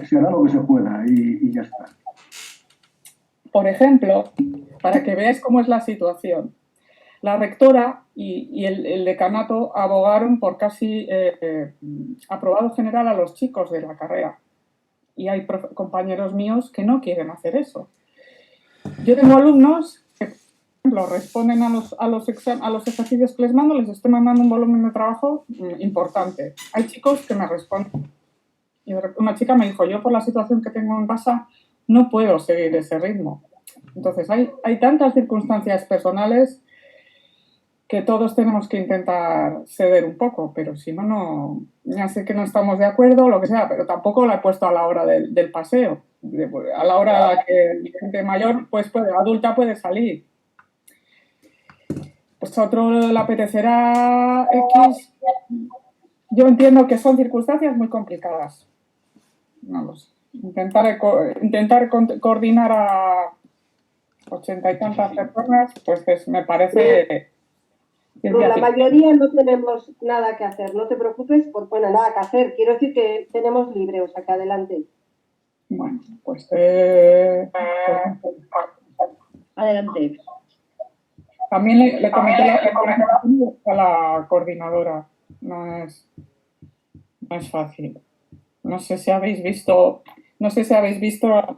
se hará lo que se pueda y ya está. Por ejemplo, para que veáis cómo es la situación, la rectora y el decanato abogaron por casi aprobado general a los chicos de la carrera. Y hay compañeros míos que no quieren hacer eso. Yo tengo alumnos que, por ejemplo, responden a los ejercicios que les mando, les estoy mandando un volumen de trabajo importante. Hay chicos que me responden. Y una chica me dijo, yo por la situación que tengo en casa no puedo seguir ese ritmo. Entonces, hay tantas circunstancias personales que todos tenemos que intentar ceder un poco, pero si no, ya sé que no estamos de acuerdo, lo que sea, pero tampoco la he puesto a la hora del paseo. A la hora a la que gente mayor, pues adulta puede salir. Pues a otro le apetecerá X. Yo entiendo que son circunstancias muy complicadas. Vamos, intentar coordinar a 80 y tantas personas, pues me parece... Pues la mayoría no tenemos nada que hacer, no te preocupes, bueno, nada que hacer, quiero decir que tenemos libre, o sea que adelante. Bueno, pues adelante. También le comenté a la coordinadora, no es fácil. No sé si habéis visto a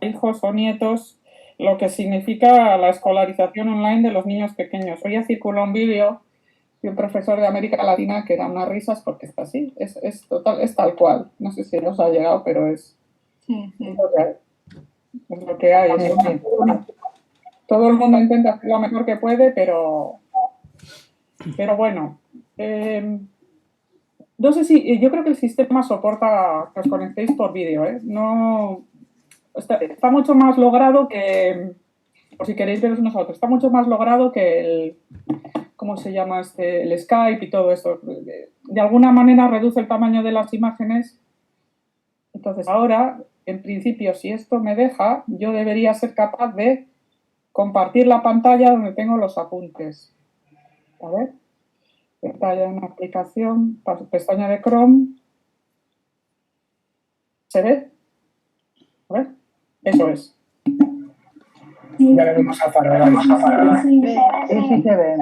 hijos o nietos lo que significa la escolarización online de los niños pequeños. Hoy ha circulado un vídeo de un profesor de América Latina que da unas risas porque está así, es tal cual. No sé si os ha llegado, pero es lo que hay. Todo el mundo intenta hacer lo mejor que puede, pero bueno. No sé si, yo creo que el sistema soporta que os conectéis por vídeo, ¿eh? No, está mucho más logrado que, por si queréis veros unos a otros, está mucho más logrado que el, ¿cómo se llama el Skype y todo esto? De alguna manera reduce el tamaño de las imágenes. Entonces ahora, en principio, si esto me deja, yo debería ser capaz de compartir la pantalla donde tengo los apuntes. A ver. Pantalla de una aplicación, pestaña de Chrome. ¿Se ve? A ver. Eso es. Sí. Ya le vemos a Faraday. Sí, Sí se ve.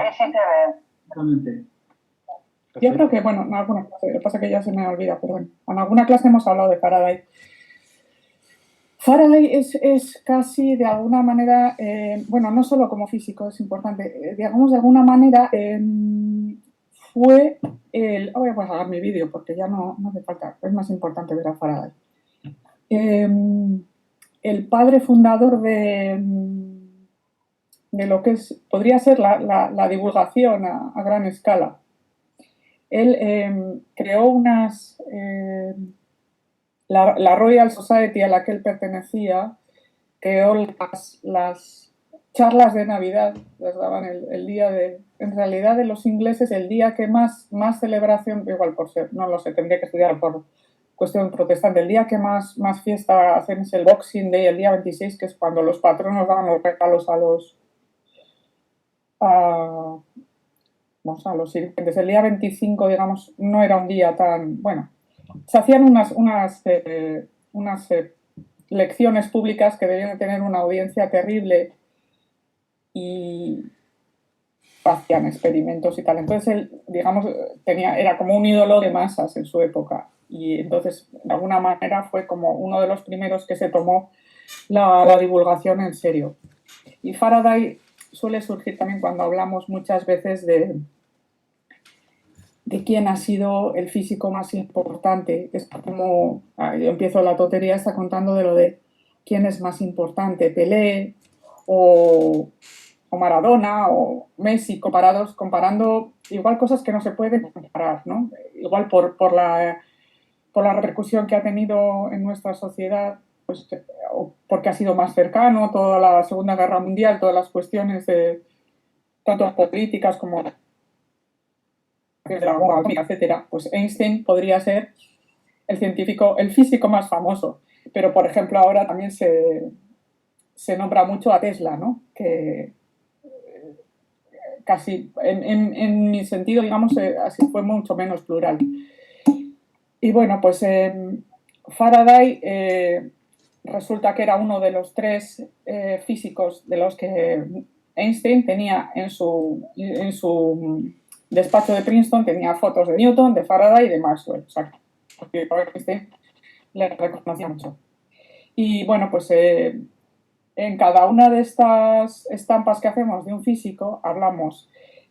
Yo creo que, bueno, en alguna clase, lo que pasa es que ya se me olvida, pero bueno, en alguna clase hemos hablado de Faraday. Faraday es casi de alguna manera, bueno, no solo como físico, es importante, digamos de alguna manera fue voy a apagar mi vídeo porque ya no hace falta, es más importante ver a Faraday. El padre fundador de lo que podría ser la divulgación a gran escala. Él creó la Royal Society a la que él pertenecía, creó las charlas de Navidad, las daban el día en realidad de los ingleses, el día que más celebración, igual por ser, no lo sé, tendría que estudiar por cuestión protestante, el día que más fiesta hacen es el Boxing Day, el día 26, que es cuando los patronos daban los regalos a los sirvientes. El día 25, digamos, no era un día tan... Bueno, se hacían unas lecciones públicas que debían de tener una audiencia terrible y hacían experimentos y tal. Entonces él, digamos, era como un ídolo de masas en su época y entonces de alguna manera fue como uno de los primeros que se tomó la divulgación en serio. Y Faraday suele surgir también cuando hablamos muchas veces de quién ha sido el físico más importante. Es como, yo empiezo la tontería, está contando de lo de quién es más importante, Pelé o Maradona o Messi, comparando igual cosas que no se pueden comparar, ¿no? Igual por la repercusión que ha tenido en nuestra sociedad, pues, porque ha sido más cercano, toda la Segunda Guerra Mundial, todas las cuestiones de tanto políticas como de la bomba atómica, etcétera, pues Einstein podría ser el físico más famoso. Pero, por ejemplo, ahora también se nombra mucho a Tesla, ¿no? Que casi, en mi sentido, digamos, así fue mucho menos plural. Y bueno, pues Faraday resulta que era uno de los 3 físicos de los que Einstein tenía en su despacho de Princeton, tenía fotos de Newton, de Faraday y de Maxwell. O sea, que Einstein le reconocía mucho. Y bueno, pues en cada una de estas estampas que hacemos de un físico hablamos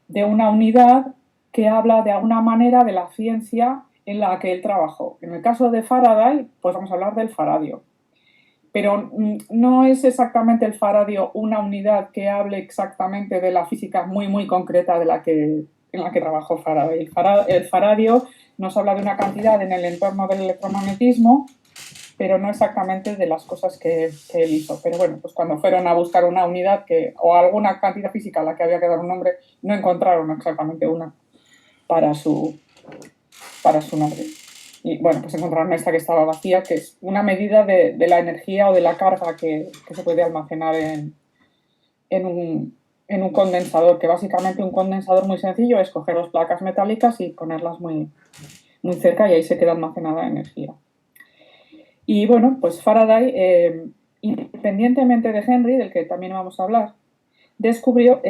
de una unidad que habla de alguna manera de la ciencia en la que él trabajó. En el caso de Faraday, pues vamos a hablar del faradio. Pero no es exactamente el faradio una unidad que hable exactamente de la física muy, muy concreta en la que trabajó Faraday. El faradio nos habla de una cantidad en el entorno del electromagnetismo, pero no exactamente de las cosas que él hizo. Pero bueno, pues cuando fueron a buscar una unidad o alguna cantidad física a la que había que dar un nombre, no encontraron exactamente una para su nombre. Y bueno, pues encontraron esta que estaba vacía, que es una medida de la energía o de la carga que se puede almacenar en un condensador, que básicamente un condensador muy sencillo es coger 2 placas metálicas y ponerlas muy, muy cerca y ahí se queda almacenada la energía. Y bueno, pues Faraday, independientemente de Henry, del que también vamos a hablar, descubrió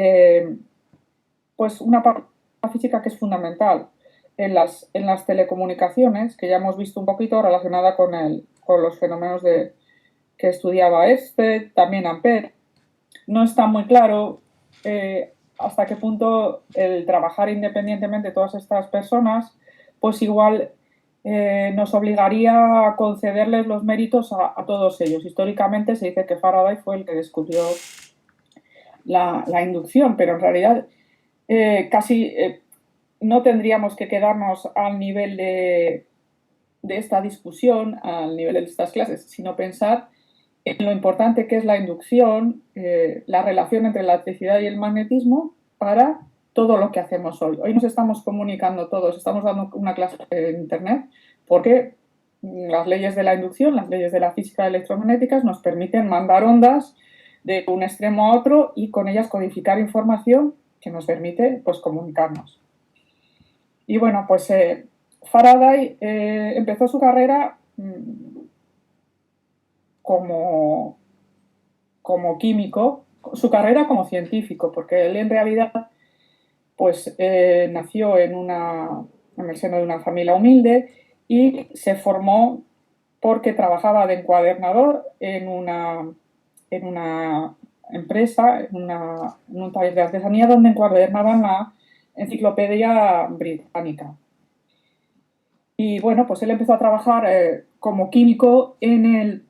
pues una parte física que es fundamental en las telecomunicaciones, que ya hemos visto un poquito relacionada con los fenómenos que estudiaba también Ampère. No está muy claro hasta qué punto el trabajar independientemente de todas estas personas, pues igual nos obligaría a concederles los méritos a todos ellos. Históricamente se dice que Faraday fue el que descubrió la inducción, pero en realidad casi no tendríamos que quedarnos al nivel de esta discusión, al nivel de estas clases, sino pensar en lo importante que es la inducción, la relación entre la electricidad y el magnetismo para todo lo que hacemos hoy. Hoy nos estamos comunicando todos, estamos dando una clase en Internet porque las leyes de la inducción, las leyes de la física electromagnéticas nos permiten mandar ondas de un extremo a otro y con ellas codificar información que nos permite pues, comunicarnos. Y bueno, pues Faraday empezó su carrera como químico, su carrera como científico, porque él en realidad pues nació en el seno de una familia humilde y se formó porque trabajaba de encuadernador en una empresa, en un taller de artesanía donde encuadernaban la enciclopedia británica. Y bueno, pues él empezó a trabajar como químico en el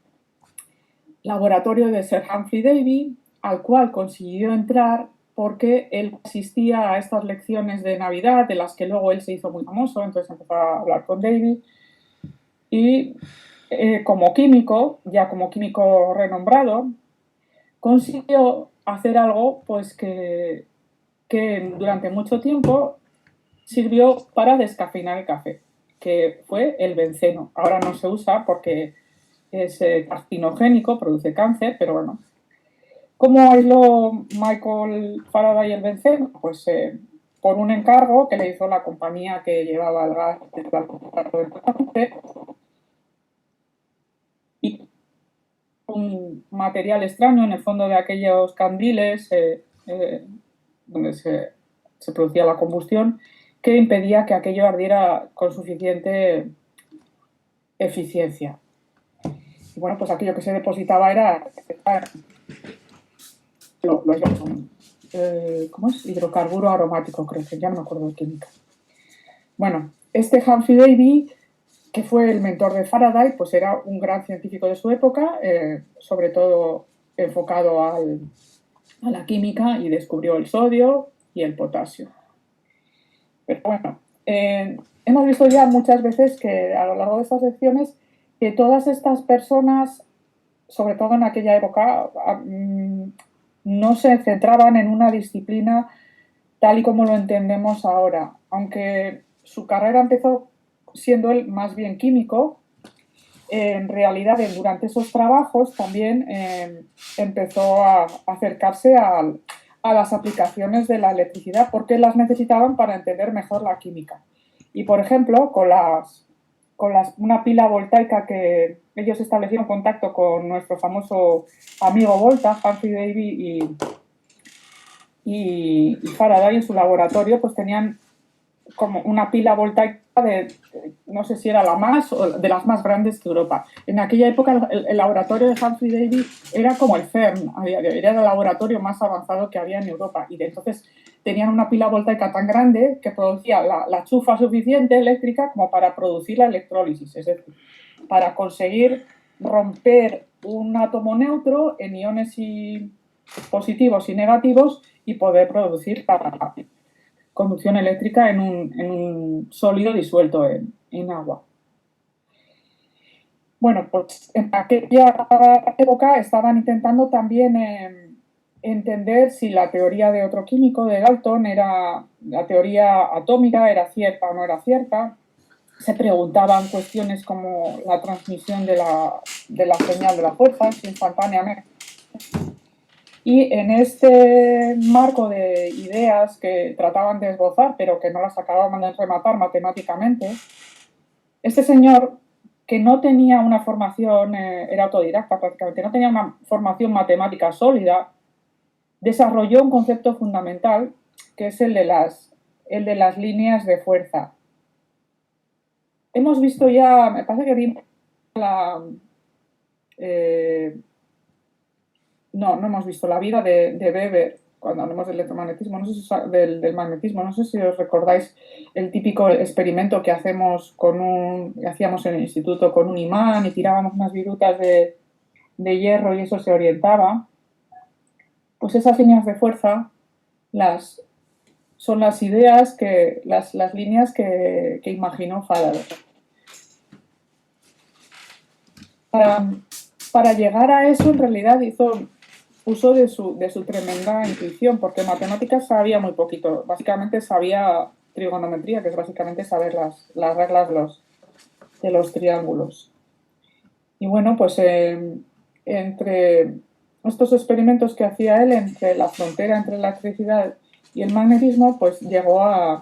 laboratorio de Sir Humphrey Davy, al cual consiguió entrar porque él asistía a estas lecciones de Navidad, de las que luego él se hizo muy famoso, entonces empezó a hablar con Davy. Y como químico, ya como químico renombrado, consiguió hacer algo pues que durante mucho tiempo sirvió para descafeinar el café, que fue el benceno. Ahora no se usa porque es carcinogénico, produce cáncer, pero bueno. ¿Cómo aisló Michael Faraday el benceno? Pues por un encargo que le hizo la compañía que llevaba el gas del café y un material extraño en el fondo de aquellos candiles donde se producía la combustión, que impedía que aquello ardiera con suficiente eficiencia. Y bueno, pues aquello que se depositaba era ¿cómo es? Hidrocarburo aromático, creo que ya no me acuerdo de química. Bueno, este Humphrey Davy, que fue el mentor de Faraday, pues era un gran científico de su época, sobre todo enfocado a la química, y descubrió el sodio y el potasio. Pero bueno, hemos visto ya muchas veces que a lo largo de estas lecciones que todas estas personas, sobre todo en aquella época, no se centraban en una disciplina tal y como lo entendemos ahora. Aunque su carrera empezó siendo él más bien químico, en realidad durante esos trabajos también empezó a acercarse a las aplicaciones de la electricidad porque las necesitaban para entender mejor la química. Y por ejemplo, con las una pila voltaica que ellos establecieron contacto con nuestro famoso amigo Volta, Humphrey Davy y Faraday en su laboratorio, pues tenían como una pila voltaica no sé si era la más o de las más grandes de Europa. En aquella época el laboratorio de Humphrey Davy era como el CERN, era el laboratorio más avanzado que había en Europa, y entonces tenían una pila voltaica tan grande que producía la chufa suficiente eléctrica como para producir la electrólisis, es decir, para conseguir romper un átomo neutro en iones positivos y negativos y poder producir la conducción eléctrica en un sólido disuelto en agua. Bueno, pues en aquella época estaban intentando también entender si la teoría de otro químico, de Dalton, la teoría atómica, era cierta o no era cierta. Se preguntaban cuestiones como la transmisión de la señal de la fuerza instantáneamente. Y en este marco de ideas que trataban de esbozar, pero que no las acababan de rematar matemáticamente, este señor, que no tenía una formación, era autodidacta prácticamente, no tenía una formación matemática sólida, desarrolló un concepto fundamental, que es el de las líneas de fuerza. Hemos visto ya, me parece que vimos no hemos visto la vida de Weber cuando hablamos del electromagnetismo, no sé si del magnetismo, no sé si os recordáis el típico experimento que hacíamos en el instituto con un imán y tirábamos unas virutas de hierro y eso se orientaba. Pues esas líneas de fuerza son las ideas, las líneas que imaginó Faraday. Para llegar a eso, en realidad hizo uso de su tremenda intuición, porque matemáticas sabía muy poquito. Básicamente sabía trigonometría, que es básicamente saber las reglas de los triángulos. Y bueno, pues entre estos experimentos que hacía él, entre la frontera entre la electricidad y el magnetismo, pues llegó a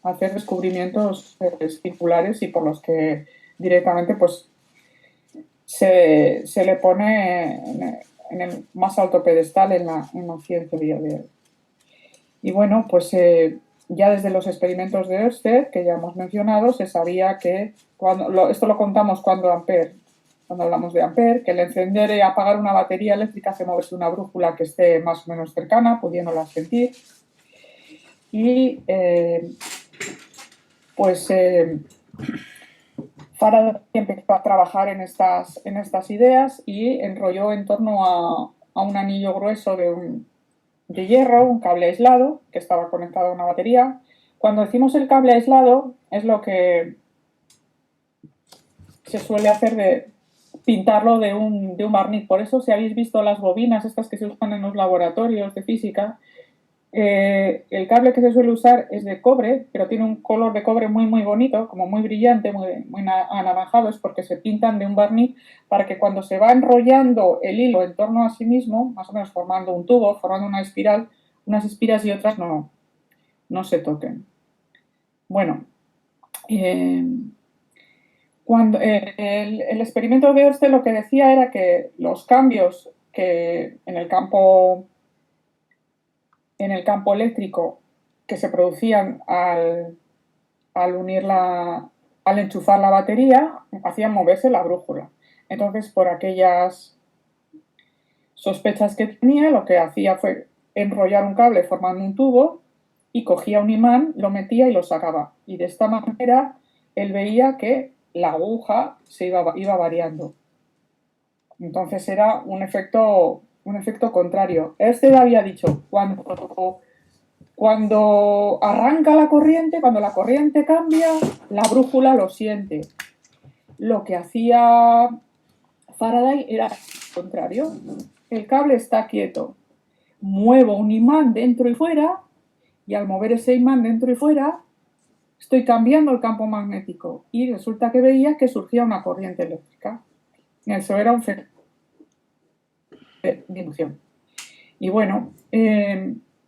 hacer descubrimientos circulares y por los que directamente pues se le pone en el más alto pedestal en la ciencia de hoy. Y bueno, pues ya desde los experimentos de Ørsted, que ya hemos mencionado, se sabía que, esto lo contamos cuando hablamos de Ampère, que el encender y apagar una batería eléctrica hace moverse una brújula que esté más o menos cercana, pudiéndola sentir. Y Faraday empezó a trabajar en estas ideas y enrolló en torno a un anillo grueso de hierro, un cable aislado que estaba conectado a una batería. Cuando decimos el cable aislado es lo que se suele hacer de pintarlo de un barniz. Por eso, si habéis visto las bobinas estas que se usan en los laboratorios de física, el cable que se suele usar es de cobre, pero tiene un color de cobre muy muy bonito, como muy brillante, muy anaranjado, es porque se pintan de un barniz para que cuando se va enrollando el hilo en torno a sí mismo, más o menos formando un tubo, formando una espiral, unas espiras y otras no se toquen. Bueno, cuando el experimento de Ørsted lo que decía era que los cambios que en el campo eléctrico que se producían al enchufar la batería hacían moverse la brújula. Entonces, por aquellas sospechas que tenía, lo que hacía fue enrollar un cable formando un tubo y cogía un imán, lo metía y lo sacaba. Y de esta manera él veía que la aguja se iba variando. Entonces era un efecto contrario. Este había dicho, cuando arranca la corriente, cuando la corriente cambia, la brújula lo siente. Lo que hacía Faraday era lo contrario. El cable está quieto. Muevo un imán dentro y fuera, y al mover ese imán dentro y fuera, estoy cambiando el campo magnético. Y resulta que veía que surgía una corriente eléctrica. Eso era un fenómeno de inducción. Y bueno,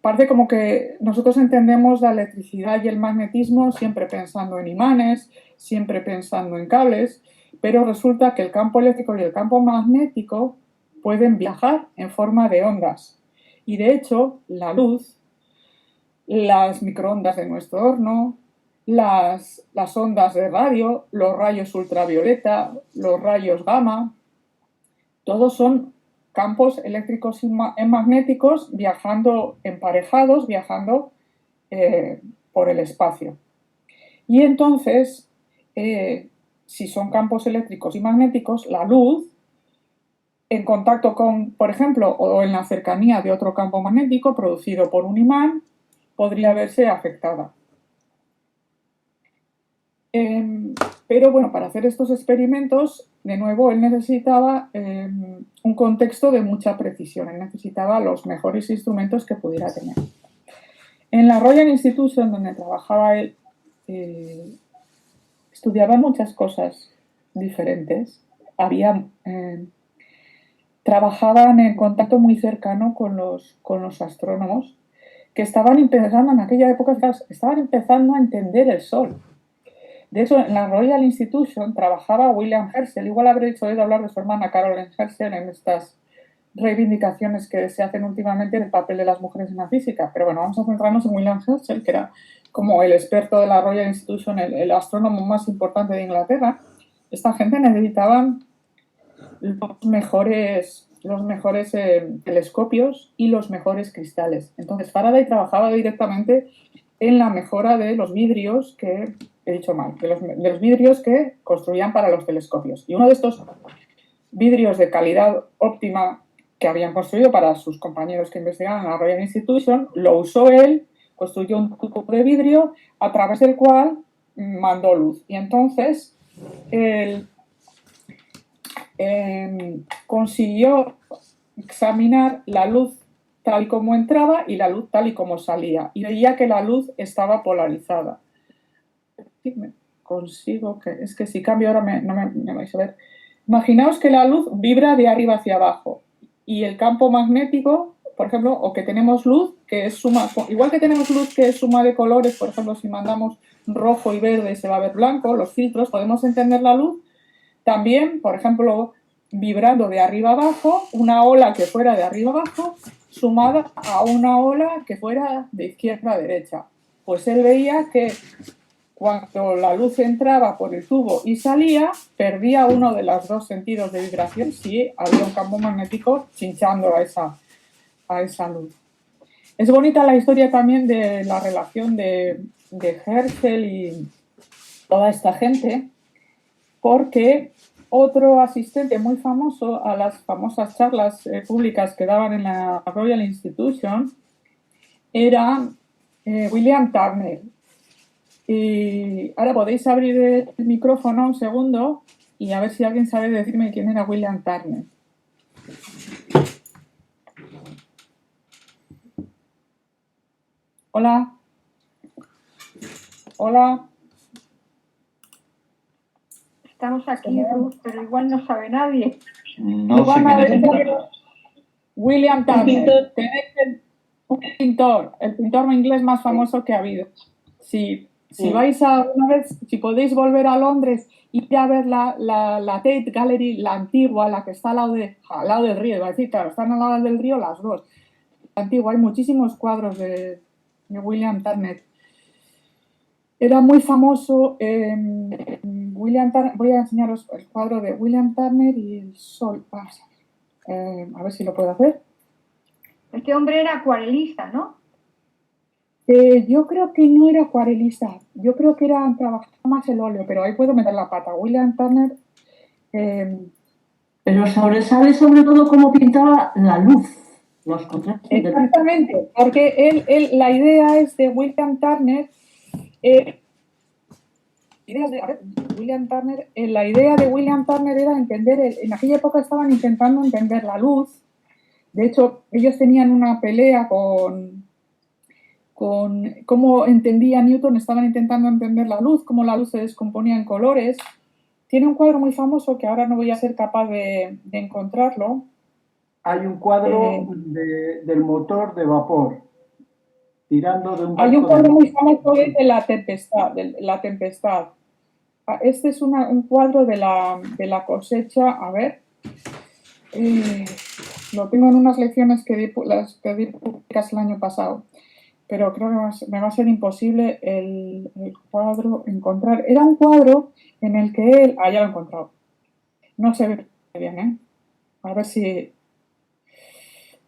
parece como que nosotros entendemos la electricidad y el magnetismo siempre pensando en imanes, siempre pensando en cables, pero resulta que el campo eléctrico y el campo magnético pueden viajar en forma de ondas. Y de hecho, la luz, las microondas de nuestro horno, las ondas de radio, los rayos ultravioleta, los rayos gamma, todos son campos eléctricos y magnéticos viajando emparejados, viajando por el espacio. Y entonces, si son campos eléctricos y magnéticos, la luz, en contacto con, por ejemplo, o en la cercanía de otro campo magnético producido por un imán, podría verse afectada. Pero bueno, para hacer estos experimentos, de nuevo, él necesitaba un contexto de mucha precisión, él necesitaba los mejores instrumentos que pudiera tener. En la Royal Institution, donde trabajaba él, estudiaba muchas cosas diferentes. Trabajaban en contacto muy cercano con los astrónomos que estaban empezando en aquella época, estaban empezando a entender el Sol. De hecho, en la Royal Institution trabajaba William Herschel. Igual habréis oído hablar de su hermana Caroline Herschel en estas reivindicaciones que se hacen últimamente del papel de las mujeres en la física. Pero bueno, vamos a centrarnos en William Herschel, que era como el experto de la Royal Institution, el astrónomo más importante de Inglaterra. Esta gente necesitaba los mejores telescopios y los mejores cristales. Entonces, Faraday trabajaba directamente en la mejora de los vidrios que, he dicho mal, de los vidrios que construían para los telescopios. Y uno de estos vidrios de calidad óptima que habían construido para sus compañeros que investigaban en la Royal Institution, lo usó él, construyó un tubo de vidrio a través del cual mandó luz. Y entonces él consiguió examinar la luz tal y como entraba y la luz tal y como salía. Y veía que la luz estaba polarizada. Consigo que... Es que si cambio ahora no me vais a ver. Imaginaos que la luz vibra de arriba hacia abajo. Y el campo magnético, por ejemplo, o que tenemos luz, que es suma... Igual que tenemos luz que es suma de colores, por ejemplo, si mandamos rojo y verde se va a ver blanco, los filtros, podemos entender la luz. También, por ejemplo, vibrando de arriba abajo, una ola que fuera de arriba abajo, sumada a una ola que fuera de izquierda a derecha. Pues él veía que cuando la luz entraba por el tubo y salía, perdía uno de los dos sentidos de vibración si había un campo magnético chinchando a esa luz. Es bonita la historia también de la relación de Herschel y toda esta gente, porque otro asistente muy famoso a las famosas charlas públicas que daban en la Royal Institution era William Turner. Y ahora podéis abrir el micrófono un segundo y a ver si alguien sabe decirme quién era William Turner. Hola. Hola. Estamos aquí, Ruth, pero igual no sabe nadie. No sé quién es. William Turner. Un pintor, el pintor inglés más famoso que ha habido. Si vais una vez, si podéis volver a Londres y ir a ver la Tate Gallery, la antigua, la que está al lado del río, iba a decir, claro, están al lado del río las dos. La antigua, hay muchísimos cuadros de William Turner. Era muy famoso. William Turner, voy a enseñaros el cuadro de William Turner y el sol. A ver si lo puedo hacer. Este hombre era acuarelista, ¿no? Yo creo que no era acuarelista. Yo creo que trabajaba más el óleo, pero ahí puedo meter la pata. William Turner. Pero sobresale sobre todo cómo pintaba la luz. Los contrastes. Exactamente, porque la idea es de William Turner. La idea de William Turner era entender, en aquella época estaban intentando entender la luz. De hecho, ellos tenían una pelea con cómo entendía Newton, estaban intentando entender la luz, cómo la luz se descomponía en colores. Tiene un cuadro muy famoso que ahora no voy a ser capaz de encontrarlo. Hay un cuadro del motor de vapor. tirando de un Hay un barco cuadro de... muy famoso de La Tempestad. Este es un cuadro de la cosecha. A ver, lo tengo en unas lecciones que di públicas el año pasado, pero creo que me va a ser imposible el cuadro encontrar. Era un cuadro en el que él... Ah, ya lo he encontrado. No se ve bien, ¿eh? A ver si...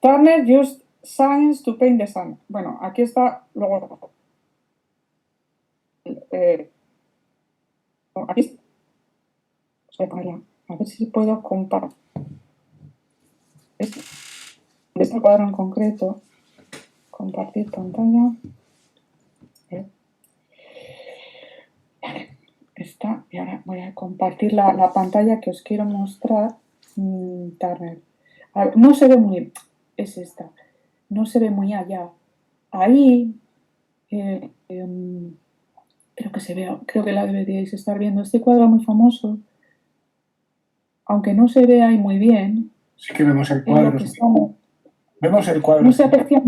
Turner used science to paint the sun. Bueno, aquí está, luego... aquí está. Voy a ponerla. A ver si puedo compartir este cuadro en concreto. Compartir pantalla. Está, y ahora voy a compartir la pantalla que os quiero mostrar. Turner. A ver, no se ve muy... Es esta. No se ve muy allá. Ahí... creo que se ve, creo que la deberíais estar viendo. Este cuadro muy famoso, aunque no se ve ahí muy bien. Sí que vemos el Es lo cuadro. que estamos... Vemos el cuadro. No se aprecia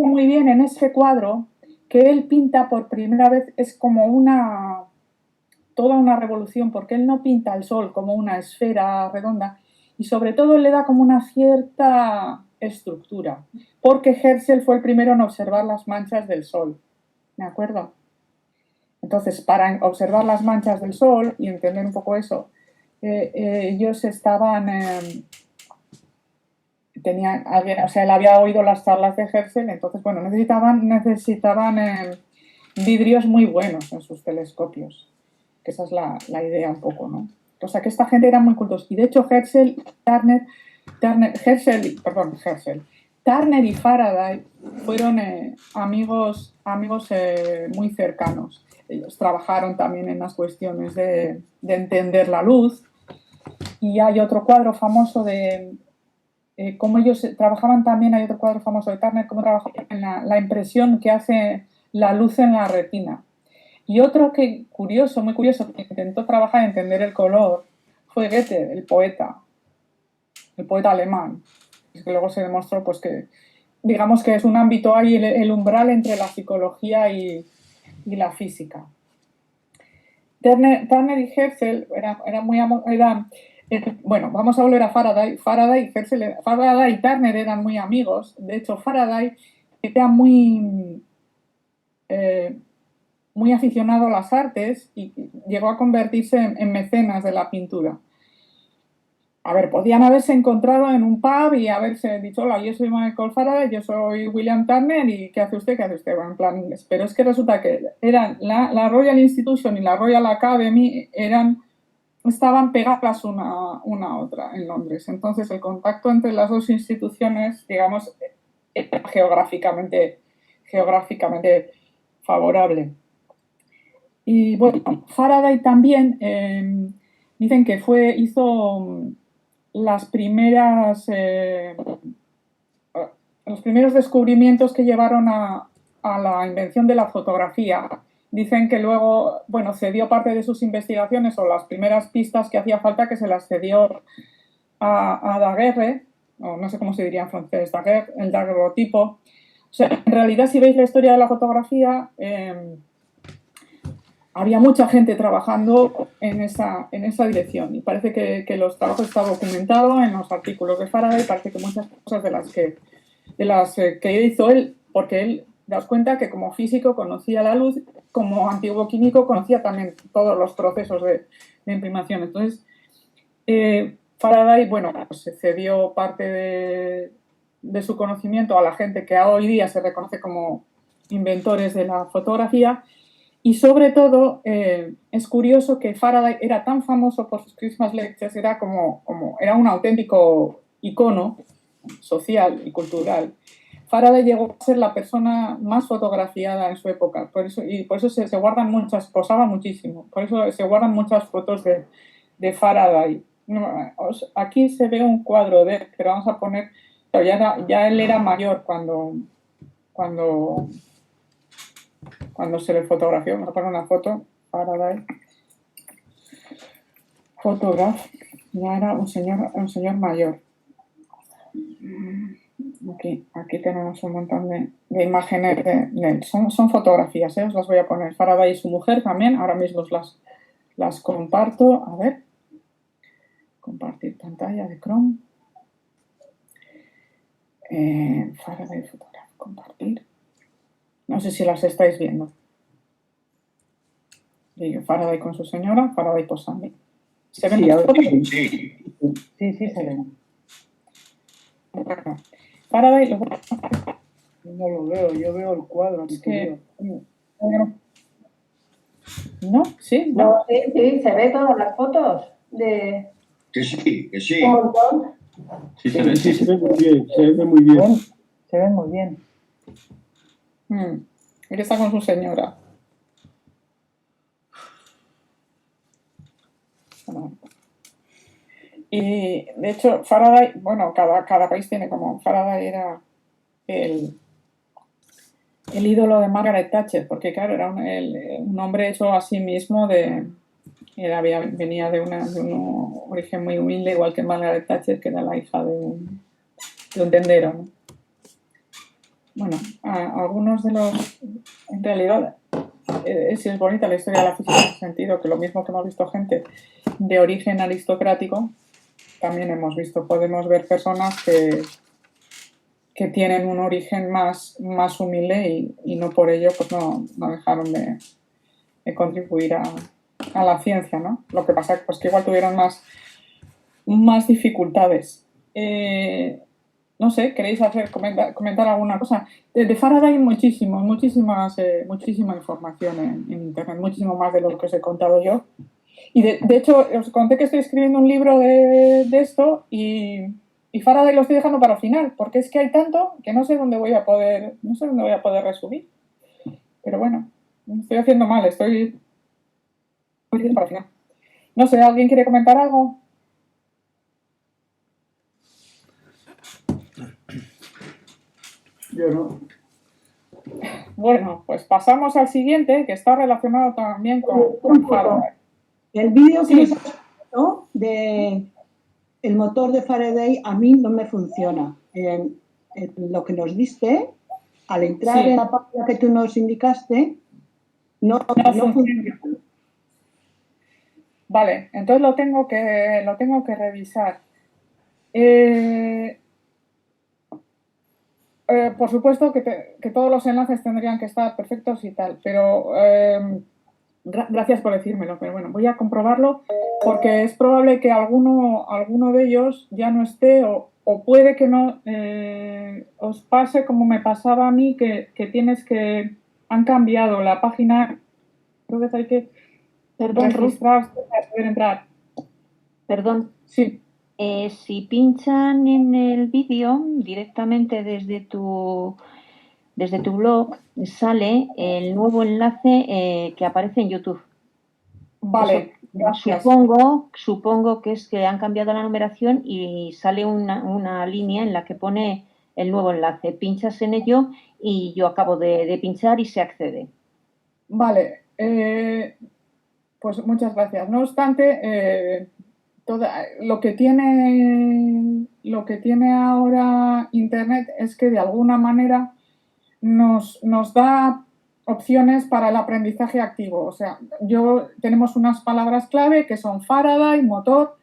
muy bien en ese cuadro que él pinta por primera vez. Es como toda una revolución, porque él no pinta el sol como una esfera redonda, y sobre todo le da como una cierta estructura, porque Herschel fue el primero en observar las manchas del sol, ¿de acuerdo? Entonces, para observar las manchas del sol y entender un poco eso, ellos estaban... él había oído las charlas de Herschel, entonces, bueno, necesitaban vidrios muy buenos en sus telescopios, que esa es la idea un poco, ¿no? O sea, que esta gente era muy cultos. Y de hecho, Turner y Faraday fueron amigos muy cercanos. Ellos trabajaron también en las cuestiones de entender la luz. Y hay otro cuadro famoso de cómo ellos trabajaban también, hay otro cuadro famoso de Turner, cómo trabajaban en la impresión que hace la luz en la retina. Y otro que muy curioso, que intentó trabajar en entender el color, fue Goethe, el poeta alemán. Es que luego se demostró pues que, digamos que es un ámbito ahí, el umbral entre la psicología y la física. Turner y Herschel bueno, vamos a volver a Faraday. Faraday y Turner eran muy amigos. De hecho, Faraday era muy aficionado a las artes y llegó a convertirse en mecenas de la pintura. A ver, podían haberse encontrado en un pub y haberse dicho, hola, yo soy Michael Faraday, yo soy William Turner, y ¿qué hace usted? ¿Qué hace usted? Bueno, en plan inglés. Pero es que resulta que eran la Royal Institution y la Royal Academy estaban pegadas una a otra en Londres. Entonces, el contacto entre las dos instituciones, digamos, era geográficamente favorable. Y bueno, Faraday también dicen que hizo los primeros descubrimientos que llevaron a la invención de la fotografía. Dicen que luego, bueno, cedió parte de sus investigaciones o las primeras pistas que hacía falta, que se las cedió a Daguerre, o no sé cómo se diría en francés, Daguerre, el daguerrotipo. O sea, en realidad, si veis la historia de la fotografía, había mucha gente trabajando en esa dirección, y parece que los trabajos están documentados en los artículos de Faraday. Parece que muchas cosas de las que hizo él, porque él, daos cuenta que como físico conocía la luz, como antiguo químico conocía también todos los procesos de imprimación. Entonces, Faraday, bueno, pues se cedió parte de su conocimiento a la gente que hoy día se reconoce como inventores de la fotografía. Y sobre todo, es curioso que Faraday era tan famoso por sus Christmas Lectures, era un auténtico icono social y cultural. Faraday llegó a ser la persona más fotografiada en su época, por eso se guardan muchas, posaba muchísimo, por eso se guardan muchas fotos de Faraday. Aquí se ve un cuadro de él, pero vamos a poner, ya él era mayor cuando se le fotografió. Vamos a poner una foto. Faraday. Photograph. Ya era un señor mayor. Aquí tenemos un montón de imágenes de él. Son fotografías, os las voy a poner. Faraday y su mujer también, ahora mismo las comparto. A ver, compartir pantalla de Chrome. Faraday Photograph, compartir. No sé si las estáis viendo. Faraday con su señora, Faraday posando. ¿Se ven las fotos? Sí. Sí, se ven. Faraday, No lo veo, yo veo el cuadro. es que... ¿No? ¿Sí? ¿No? No, sí, se ve todas las fotos de Que sí. un montón. Sí, se ve, sí. se ve muy bien, se ve muy bien. Se ven muy bien. Él está con su señora. Y de hecho, Faraday, bueno, cada país tiene como. Faraday era el ídolo de Margaret Thatcher, porque claro, era un hombre hecho a sí mismo venía de un origen muy humilde, igual que Margaret Thatcher, que era la hija de un tendero, ¿no? Bueno, algunos de los... En realidad, sí es bonita la historia de la física en ese sentido, que lo mismo que hemos visto gente de origen aristocrático, también podemos ver personas que tienen un origen más humilde y no por ello pues no dejaron de contribuir a la ciencia, ¿no? Lo que pasa pues que igual tuvieron más dificultades. No sé, ¿queréis comentar alguna cosa? De Faraday muchísima información en internet, muchísimo más de lo que os he contado yo. Y de hecho, os conté que estoy escribiendo un libro de esto y Faraday lo estoy dejando para el final, porque es que hay tanto que no sé dónde voy a poder resumir. Pero bueno, estoy haciendo mal, estoy para el final. No sé, ¿alguien quiere comentar algo? Yo no. Bueno, pues pasamos al siguiente, que está relacionado también con Faraday. El vídeo que Sí. nos has puesto de el motor de Faraday a mí no me funciona. En lo que nos diste, al entrar Sí. en la página que tú nos indicaste, no funciona. Vale, entonces lo tengo que revisar. Por supuesto que todos los enlaces tendrían que estar perfectos y tal, pero gracias por decírmelo, pero bueno, voy a comprobarlo porque es probable que alguno de ellos ya no esté o puede que no os pase como me pasaba a mí, que han cambiado la página, creo que hay que registrarse para poder entrar. Perdón. Sí. Si pinchan en el vídeo directamente desde tu blog, sale el nuevo enlace que aparece en YouTube. Vale, eso, gracias. Supongo que es que han cambiado la numeración y sale una línea en la que pone el nuevo enlace. Pinchas en ello y yo acabo de pinchar y se accede. Vale, pues muchas gracias. No obstante, lo que tiene ahora Internet es que de alguna manera nos da opciones para el aprendizaje activo. O sea, tenemos unas palabras clave que son Faraday, motor,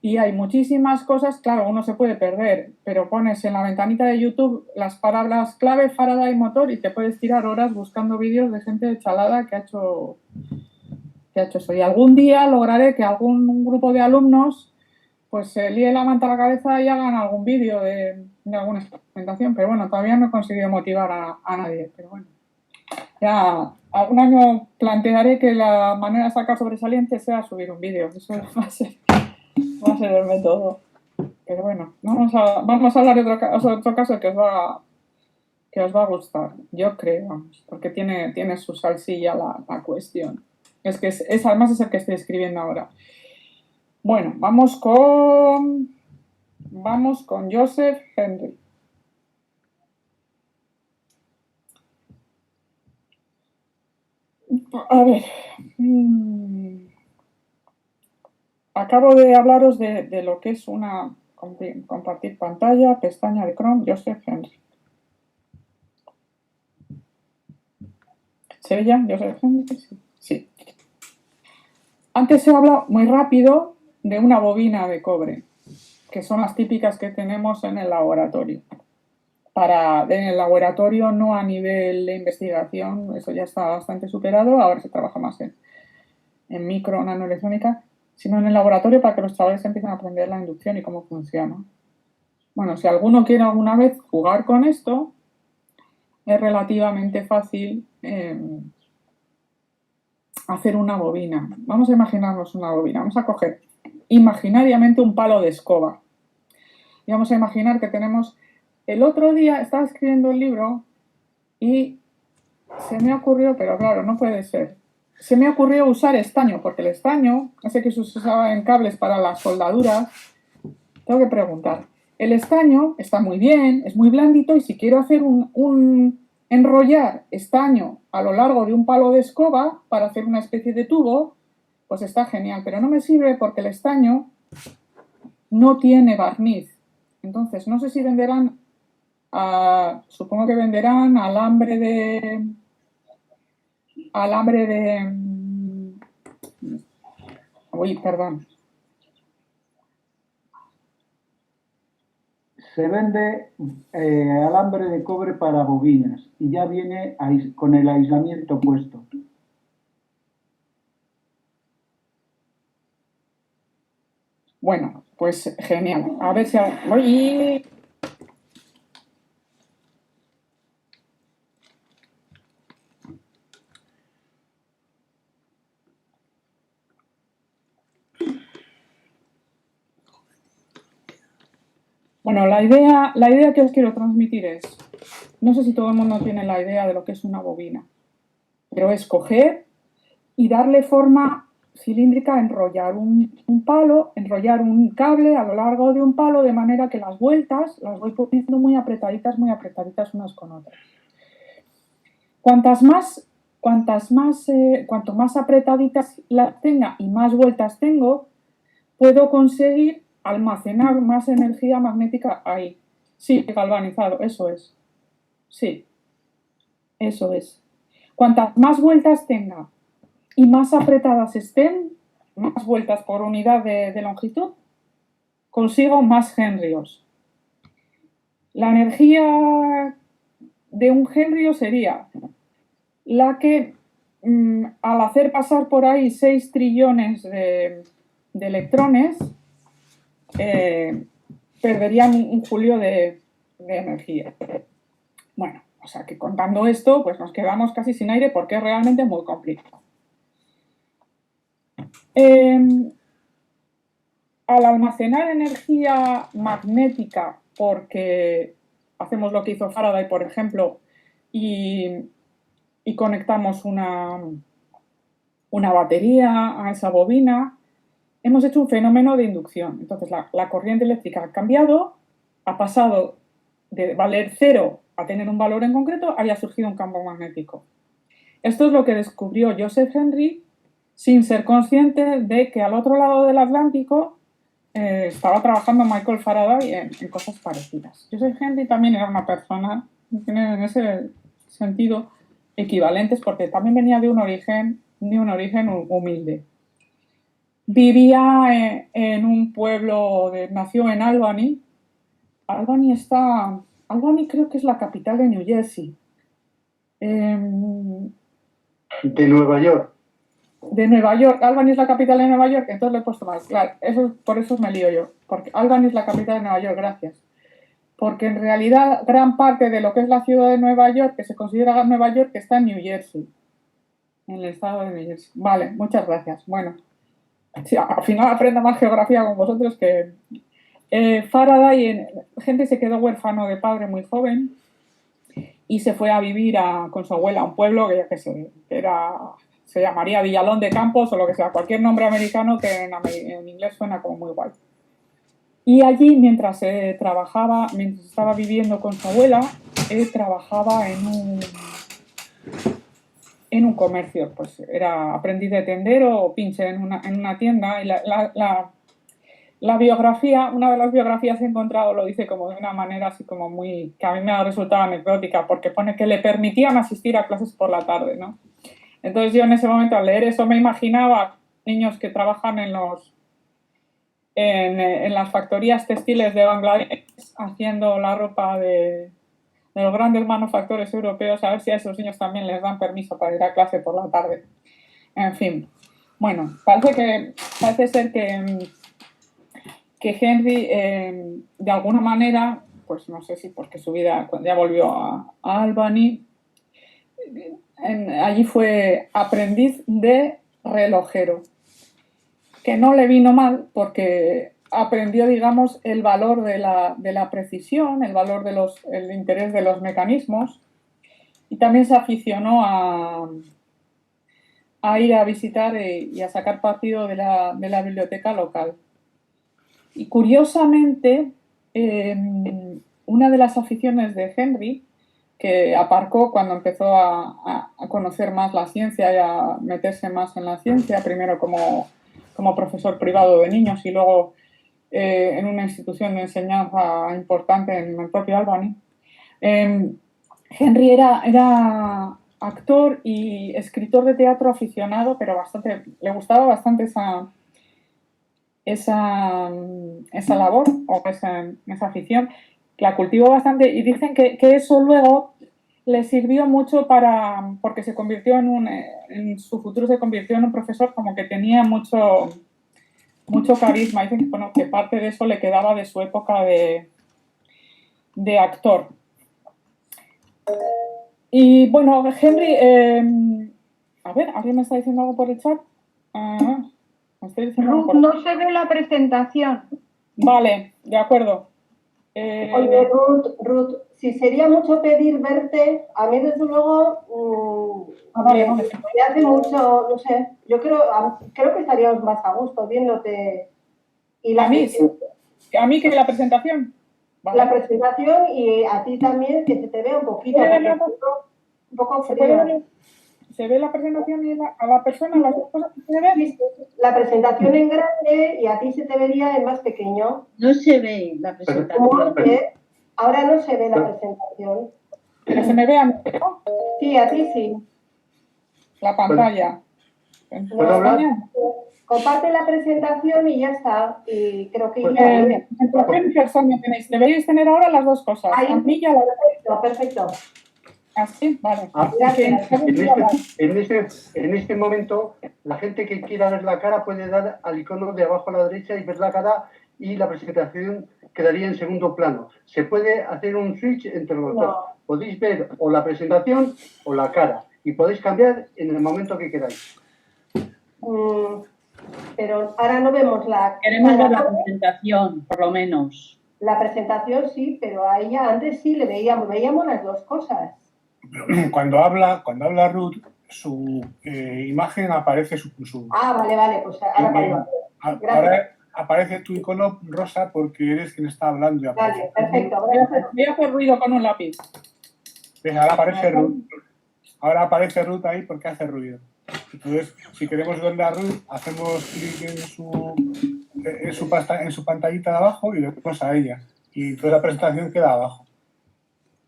y hay muchísimas cosas. Claro, uno se puede perder, pero pones en la ventanita de YouTube las palabras clave, Faraday, motor, y te puedes tirar horas buscando vídeos de gente chalada que ha hecho eso. Y algún día lograré que algún grupo de alumnos pues se líe la manta a la cabeza y hagan algún vídeo de alguna experimentación, pero bueno, todavía no he conseguido motivar a nadie, pero bueno. Ya algún año plantearé que la manera de sacar sobresaliente sea subir un vídeo, eso va a ser el método. Pero bueno, vamos a hablar de otro caso que os va a gustar, yo creo, vamos, porque tiene su salsilla la cuestión. Es que además es el que estoy escribiendo ahora. Bueno, vamos con Joseph Henry. A ver, acabo de hablaros de lo que es una Compartir pantalla, pestaña de Chrome, Joseph Henry. ¿Se ve ya? ¿Joseph Henry? Sí. Antes se habla muy rápido de una bobina de cobre, que son las típicas que tenemos en el laboratorio. En el laboratorio, no a nivel de investigación, eso ya está bastante superado, ahora se trabaja más en micro, nanoelectrónica, sino en el laboratorio para que los chavales empiecen a aprender la inducción y cómo funciona. Bueno, si alguno quiere alguna vez jugar con esto, es relativamente fácil hacer una bobina. Vamos a imaginarnos una bobina. Vamos a coger imaginariamente un palo de escoba. Y vamos a imaginar que tenemos... El otro día estaba escribiendo un libro y se me ocurrió, pero claro, no puede ser. Se me ocurrió usar estaño, porque el estaño, ese que se usaba en cables para las soldaduras, tengo que preguntar. El estaño está muy bien, es muy blandito, y si quiero hacer enrollar estaño a lo largo de un palo de escoba para hacer una especie de tubo, pues está genial, pero no me sirve porque el estaño no tiene barniz. Entonces, no sé si venderán, supongo que venderán alambre de... Uy, perdón. Se vende alambre de cobre para bobinas y ya viene con el aislamiento puesto. Bueno, pues genial. A ver si... ¡Uy! Bueno, la idea que os quiero transmitir es, no sé si todo el mundo tiene la idea de lo que es una bobina, pero es coger y darle forma cilíndrica, enrollar un palo, enrollar un cable a lo largo de un palo, de manera que las vueltas las voy poniendo muy apretaditas unas con otras. Cuanto más apretaditas las tenga y más vueltas tengo, puedo conseguir almacenar más energía magnética ahí. Sí, galvanizado, eso es. Sí, eso es. Cuantas más vueltas tenga y más apretadas estén, más vueltas por unidad de longitud, consigo más henrios. La energía de un henrio sería la que, al hacer pasar por ahí 6 trillones de electrones, perderían un julio de energía. Bueno, o sea que contando esto, pues nos quedamos casi sin aire porque es realmente muy complicado. Al almacenar energía magnética, porque hacemos lo que hizo Faraday, por ejemplo, y conectamos una batería a esa bobina, hemos hecho un fenómeno de inducción. Entonces, la corriente eléctrica ha cambiado, ha pasado de valer 0 a tener un valor en concreto, haya surgido un campo magnético. Esto es lo que descubrió Joseph Henry, sin ser consciente de que al otro lado del Atlántico estaba trabajando Michael Faraday en cosas parecidas. Joseph Henry también era una persona, en ese sentido, equivalentes, porque también venía de un origen humilde. Vivía en un pueblo, nació en Albany. Albany creo que es la capital de New Jersey. De Nueva York. De Nueva York. Albany es la capital de Nueva York, entonces lo he puesto mal. Claro, por eso me lío yo. Porque Albany es la capital de Nueva York, gracias. Porque en realidad gran parte de lo que es la ciudad de Nueva York, que se considera Nueva York, está en New Jersey. En el estado de New Jersey. Vale, muchas gracias. Bueno, sí, al final aprendo más geografía con vosotros que... Faraday, gente se quedó huérfano de padre muy joven y se fue a vivir con su abuela a un pueblo que se llamaría Villalón de Campos o lo que sea, cualquier nombre americano que en inglés suena como muy guay. Y allí, mientras estaba viviendo con su abuela, trabajaba en un comercio, pues era aprendiz de tendero o pinche en una tienda, y la biografía, una de las biografías que he encontrado lo dice como de una manera así como muy, que a mí me ha resultado anecdótica, porque pone que le permitían asistir a clases por la tarde, ¿no? Entonces yo en ese momento al leer eso me imaginaba niños que trabajan en las factorías textiles de Bangladesh haciendo la ropa de los grandes manufactores europeos, a ver si a esos niños también les dan permiso para ir a clase por la tarde. En fin, bueno, parece ser que Henry, de alguna manera, pues no sé si porque su vida, cuando ya volvió a Albany, allí fue aprendiz de relojero, que no le vino mal porque aprendió, digamos, el valor de la precisión, el valor el interés de los mecanismos, y también se aficionó a ir a visitar y a sacar partido de la biblioteca local. Y curiosamente, una de las aficiones de Henry, que aparcó cuando empezó a conocer más la ciencia y a meterse más en la ciencia, primero como profesor privado de niños y luego en una institución de enseñanza importante en el propio Albany. Henry era actor y escritor de teatro aficionado, pero le gustaba bastante esa labor o esa afición, la cultivó bastante y dicen que eso luego le sirvió mucho porque se convirtió en su futuro se convirtió en un profesor como que tenía mucho carisma. Dicen que, bueno, que parte de eso le quedaba de su época de actor. Y bueno, Henry, a ver, ¿alguien me está diciendo algo por el chat? Me estoy diciendo algo Ruth, por... no se ve la presentación. Vale, de acuerdo. Oye, Ruth, si sería mucho pedir verte, a mí desde luego vale. me hace mucho, no sé, yo creo que estaríamos más a gusto viéndote. Y ¿A mí que la presentación? Vale. La presentación y a ti también, que se te vea un poquito, un poco frío. ¿Se ve la presentación y a la persona, las dos cosas que se ven? Sí, la presentación en grande y a ti se te vería en más pequeño. No se ve la presentación. Ahora no se ve la presentación. Pero se me ve a mí, ¿no? Sí, a ti sí. La pantalla. ¿Puedo hablar? Comparte la presentación y ya está. Y creo que iría bien. Tenéis. Deberíais tener ahora las dos cosas. Ahí, a mí y a la perfecto. ¿Así? Vale. En este momento, la gente que quiera ver la cara puede dar al icono de abajo a la derecha y ver la cara y la presentación quedaría en segundo plano. Se puede hacer un switch entre los dos. Podéis ver o la presentación o la cara y podéis cambiar en el momento que queráis. Pero ahora no vemos la... Queremos ver la presentación, por lo menos. La presentación sí, pero a ella antes sí le veíamos las dos cosas. Cuando habla Ruth, su imagen aparece su... Vale, pues ahora aparece tu icono rosa porque eres quien está hablando. Vale, perfecto. Voy a hacer ruido con un lápiz. Ahora aparece Ruth. Ahora aparece Ruth ahí porque hace ruido. Entonces, si queremos verle a Ruth, hacemos clic en su pantallita de abajo y le ponemos a ella. Y toda la presentación queda abajo.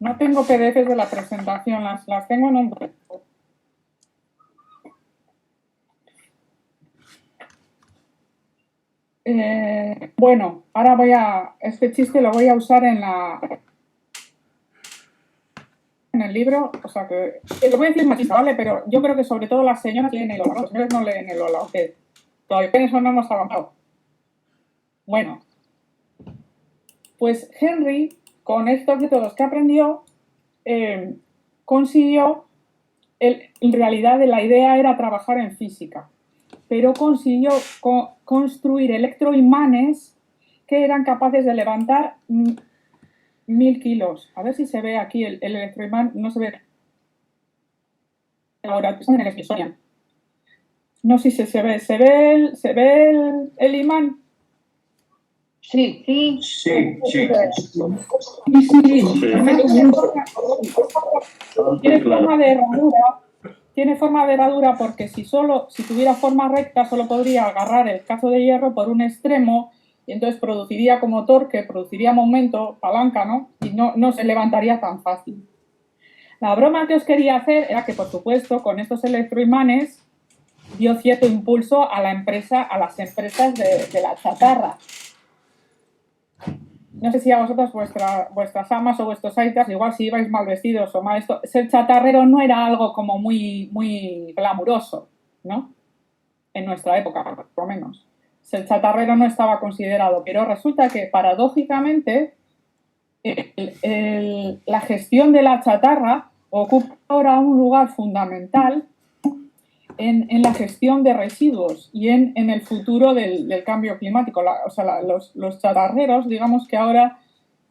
No tengo PDFs de la presentación, las tengo en un... Bueno, ahora este chiste lo voy a usar en el libro, o sea que lo voy a decir machista, ¿vale? Pero yo creo que sobre todo las señoras leen el Ola, los señores no leen el Ola, aunque todavía en eso no hemos avanzado. Bueno, pues Henry, con estos métodos que aprendió, consiguió, en realidad la idea era trabajar en física, pero consiguió construir electroimanes que eran capaces de levantar 1000 kilos. A ver si se ve aquí el electroimán, no se ve. Ahora, en el Smithsonian. No sé si se ve. ¿Se ve el imán? Sí. Tiene forma de herradura porque si tuviera forma recta solo podría agarrar el cazo de hierro por un extremo y entonces produciría como torque, produciría momento, palanca, ¿no? Y no se levantaría tan fácil. La broma que os quería hacer era que, por supuesto, con estos electroimanes dio cierto impulso a las empresas de la chatarra. No sé si a vosotros vuestras amas o vuestros aitas, igual si ibais mal vestidos o mal esto, ser chatarrero no era algo como muy, muy glamuroso, ¿no? En nuestra época, por lo menos. Ser chatarrero no estaba considerado, pero resulta que, paradójicamente, la gestión de la chatarra ocupa ahora un lugar fundamental en la gestión de residuos y en el futuro del cambio climático. Los chatarreros, digamos que ahora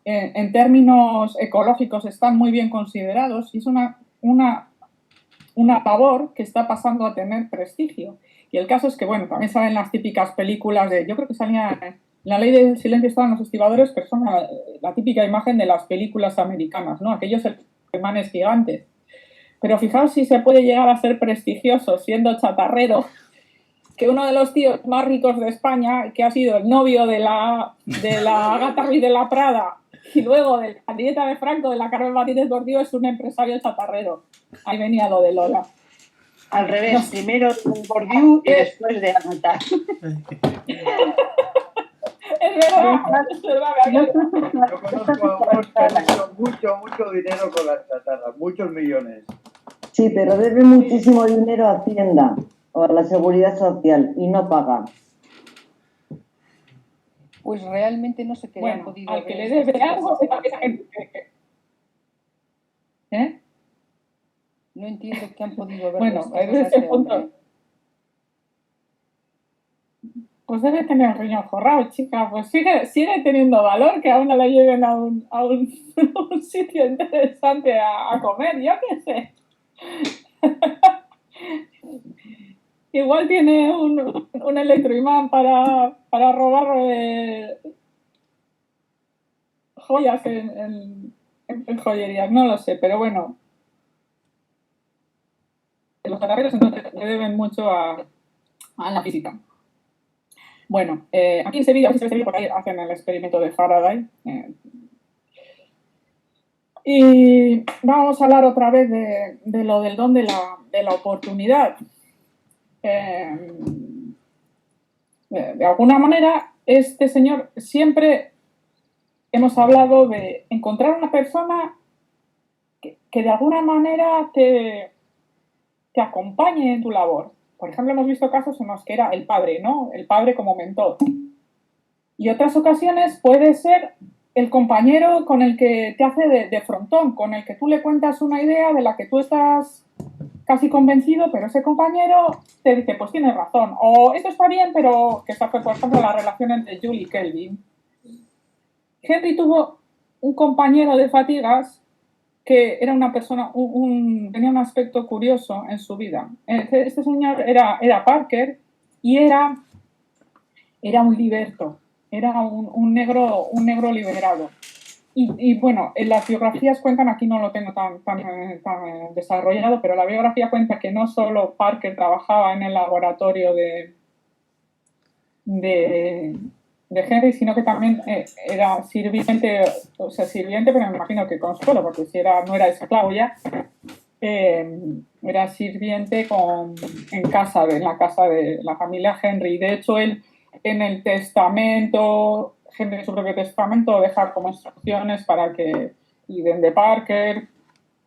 en términos ecológicos están muy bien considerados y es una labor que está pasando a tener prestigio. Y el caso es que, bueno, también salen las típicas películas yo creo que salía en La Ley del Silencio estaban los estibadores, pero son la típica imagen de las películas americanas, ¿no? Aquellos imanes gigantes. Pero fijaos si se puede llegar a ser prestigioso siendo chatarrero, que uno de los tíos más ricos de España, que ha sido el novio de la Agatha Ruiz de la Prada y luego de la nieta de Franco, de la Carmen Martínez Gordillo, es un empresario chatarrero. Ahí venía lo de Lola. Al revés, primero Bourdieu y después de Agatha. Es verdad, es verdad. Yo conozco a unos que han hecho mucho dinero con las chatarras, muchos millones. Sí, pero debe muchísimo dinero a Hacienda o a la Seguridad Social y no paga. Pues realmente no sé qué le han podido al que ver le debe algo, ¿eh? No entiendo qué han podido ver. Bueno, desde ese punto. Pues debe tener el riñón forrado, chica. Pues sigue teniendo valor que a uno le lleven a un sitio interesante a comer, yo qué sé. Igual tiene un electroimán para robar joyas en joyerías, no lo sé, pero bueno. Los chatarreros entonces le deben mucho a la física. Bueno, aquí en Sevilla, por ahí hacen el experimento de Faraday. Y vamos a hablar otra vez de lo del don de la oportunidad. De alguna manera, este señor siempre hemos hablado de encontrar una persona que de alguna manera te acompañe en tu labor. Por ejemplo, hemos visto casos en los que era el padre, ¿no? El padre como mentor. Y otras ocasiones puede ser el compañero con el que te hace de frontón, con el que tú le cuentas una idea de la que tú estás casi convencido, pero ese compañero te dice, pues tienes razón, o esto está bien, pero que esta fue, por ejemplo, la relación entre Joule y Kelvin. Henry tuvo un compañero de fatigas que era una persona, tenía un aspecto curioso en su vida. Este señor era Parker y era un liberto, era un negro liberado. Y bueno, en las biografías cuentan, aquí no lo tengo tan desarrollado, pero la biografía cuenta que no solo Parker trabajaba en el laboratorio de Henry, sino que también era sirviente, pero me imagino que con suelo, porque si no era esclavo ya, era sirviente en la casa de la familia Henry. De hecho, él en el testamento, Henry en su propio testamento, deja como instrucciones para que cuiden de Parker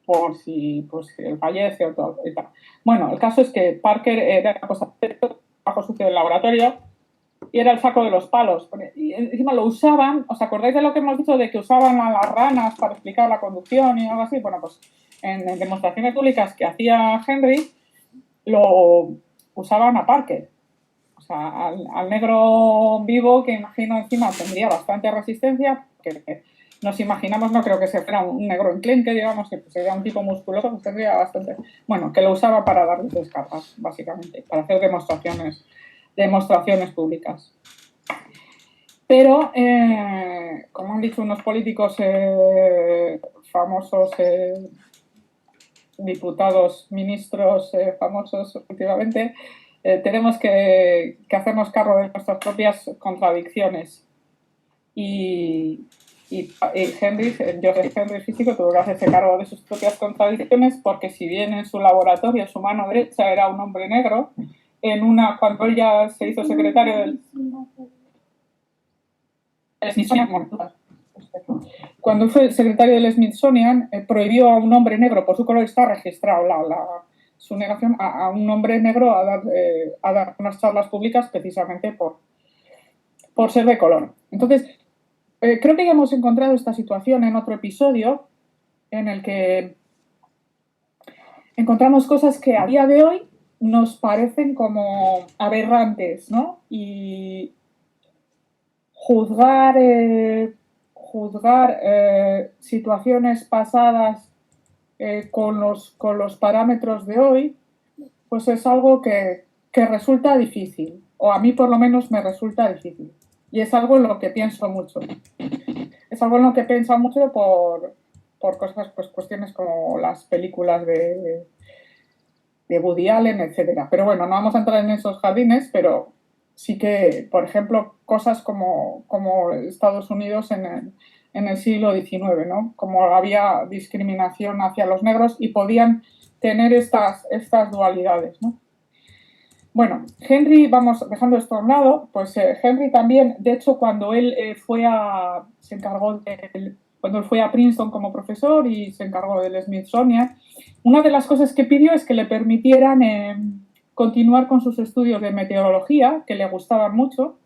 por si él fallece o todo y tal. Bueno, el caso es que Parker era cosa bajo sucio del laboratorio y era el saco de los palos. Y encima lo usaban, ¿os acordáis de lo que hemos dicho de que usaban a las ranas para explicar la conducción y algo así? Bueno, pues en demostraciones públicas que hacía Henry, lo usaban a Parker. O sea, al negro vivo, que imagino encima tendría bastante resistencia, que nos imaginamos, no creo que se fuera un negro enclenque, digamos, que sería un tipo musculoso, pues tendría bastante... Bueno, que lo usaba para darles descargas, básicamente, para hacer demostraciones públicas. Pero, como han dicho unos políticos famosos, diputados, ministros famosos últimamente, tenemos que hacernos cargo de nuestras propias contradicciones. Joseph Henry físico tuvo que hacerse cargo de sus propias contradicciones, porque si bien en su laboratorio su mano derecha era un hombre negro, cuando él ya se hizo secretario del Smithsonian, cuando fue secretario del Smithsonian, prohibió a un hombre negro, por su color está registrado su negación a un hombre negro a dar unas charlas públicas precisamente por ser de color. Entonces, creo que ya hemos encontrado esta situación en otro episodio en el que encontramos cosas que a día de hoy nos parecen como aberrantes, ¿no? Y juzgar situaciones pasadas con los parámetros de hoy, pues es algo que resulta difícil, o a mí por lo menos me resulta difícil. Y es algo en lo que pienso mucho. Es algo en lo que pienso mucho por cosas, pues cuestiones como las películas de Woody Allen, etcétera. Pero bueno, no vamos a entrar en esos jardines, pero sí que, por ejemplo, cosas como Estados Unidos en el siglo XIX, ¿no? Como había discriminación hacia los negros y podían tener estas dualidades, ¿no? Bueno, Henry, vamos dejando esto a un lado, pues Henry también, de hecho, cuando él cuando él fue a Princeton como profesor y se encargó del Smithsonian, una de las cosas que pidió es que le permitieran continuar con sus estudios de meteorología, que le gustaban mucho,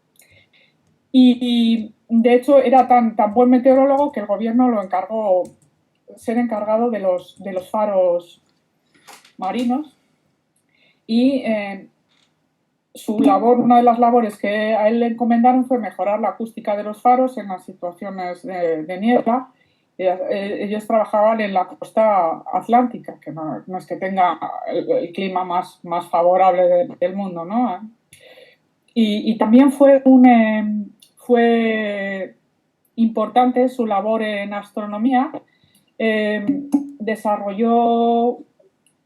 y de hecho era tan buen meteorólogo que el gobierno lo encargó ser encargado de los faros marinos, y su labor, una de las labores que a él le encomendaron fue mejorar la acústica de los faros en las situaciones de niebla. Ellos trabajaban en la costa atlántica, que no es que tenga el clima más favorable del mundo, ¿no? Y también fue importante su labor en astronomía. Desarrolló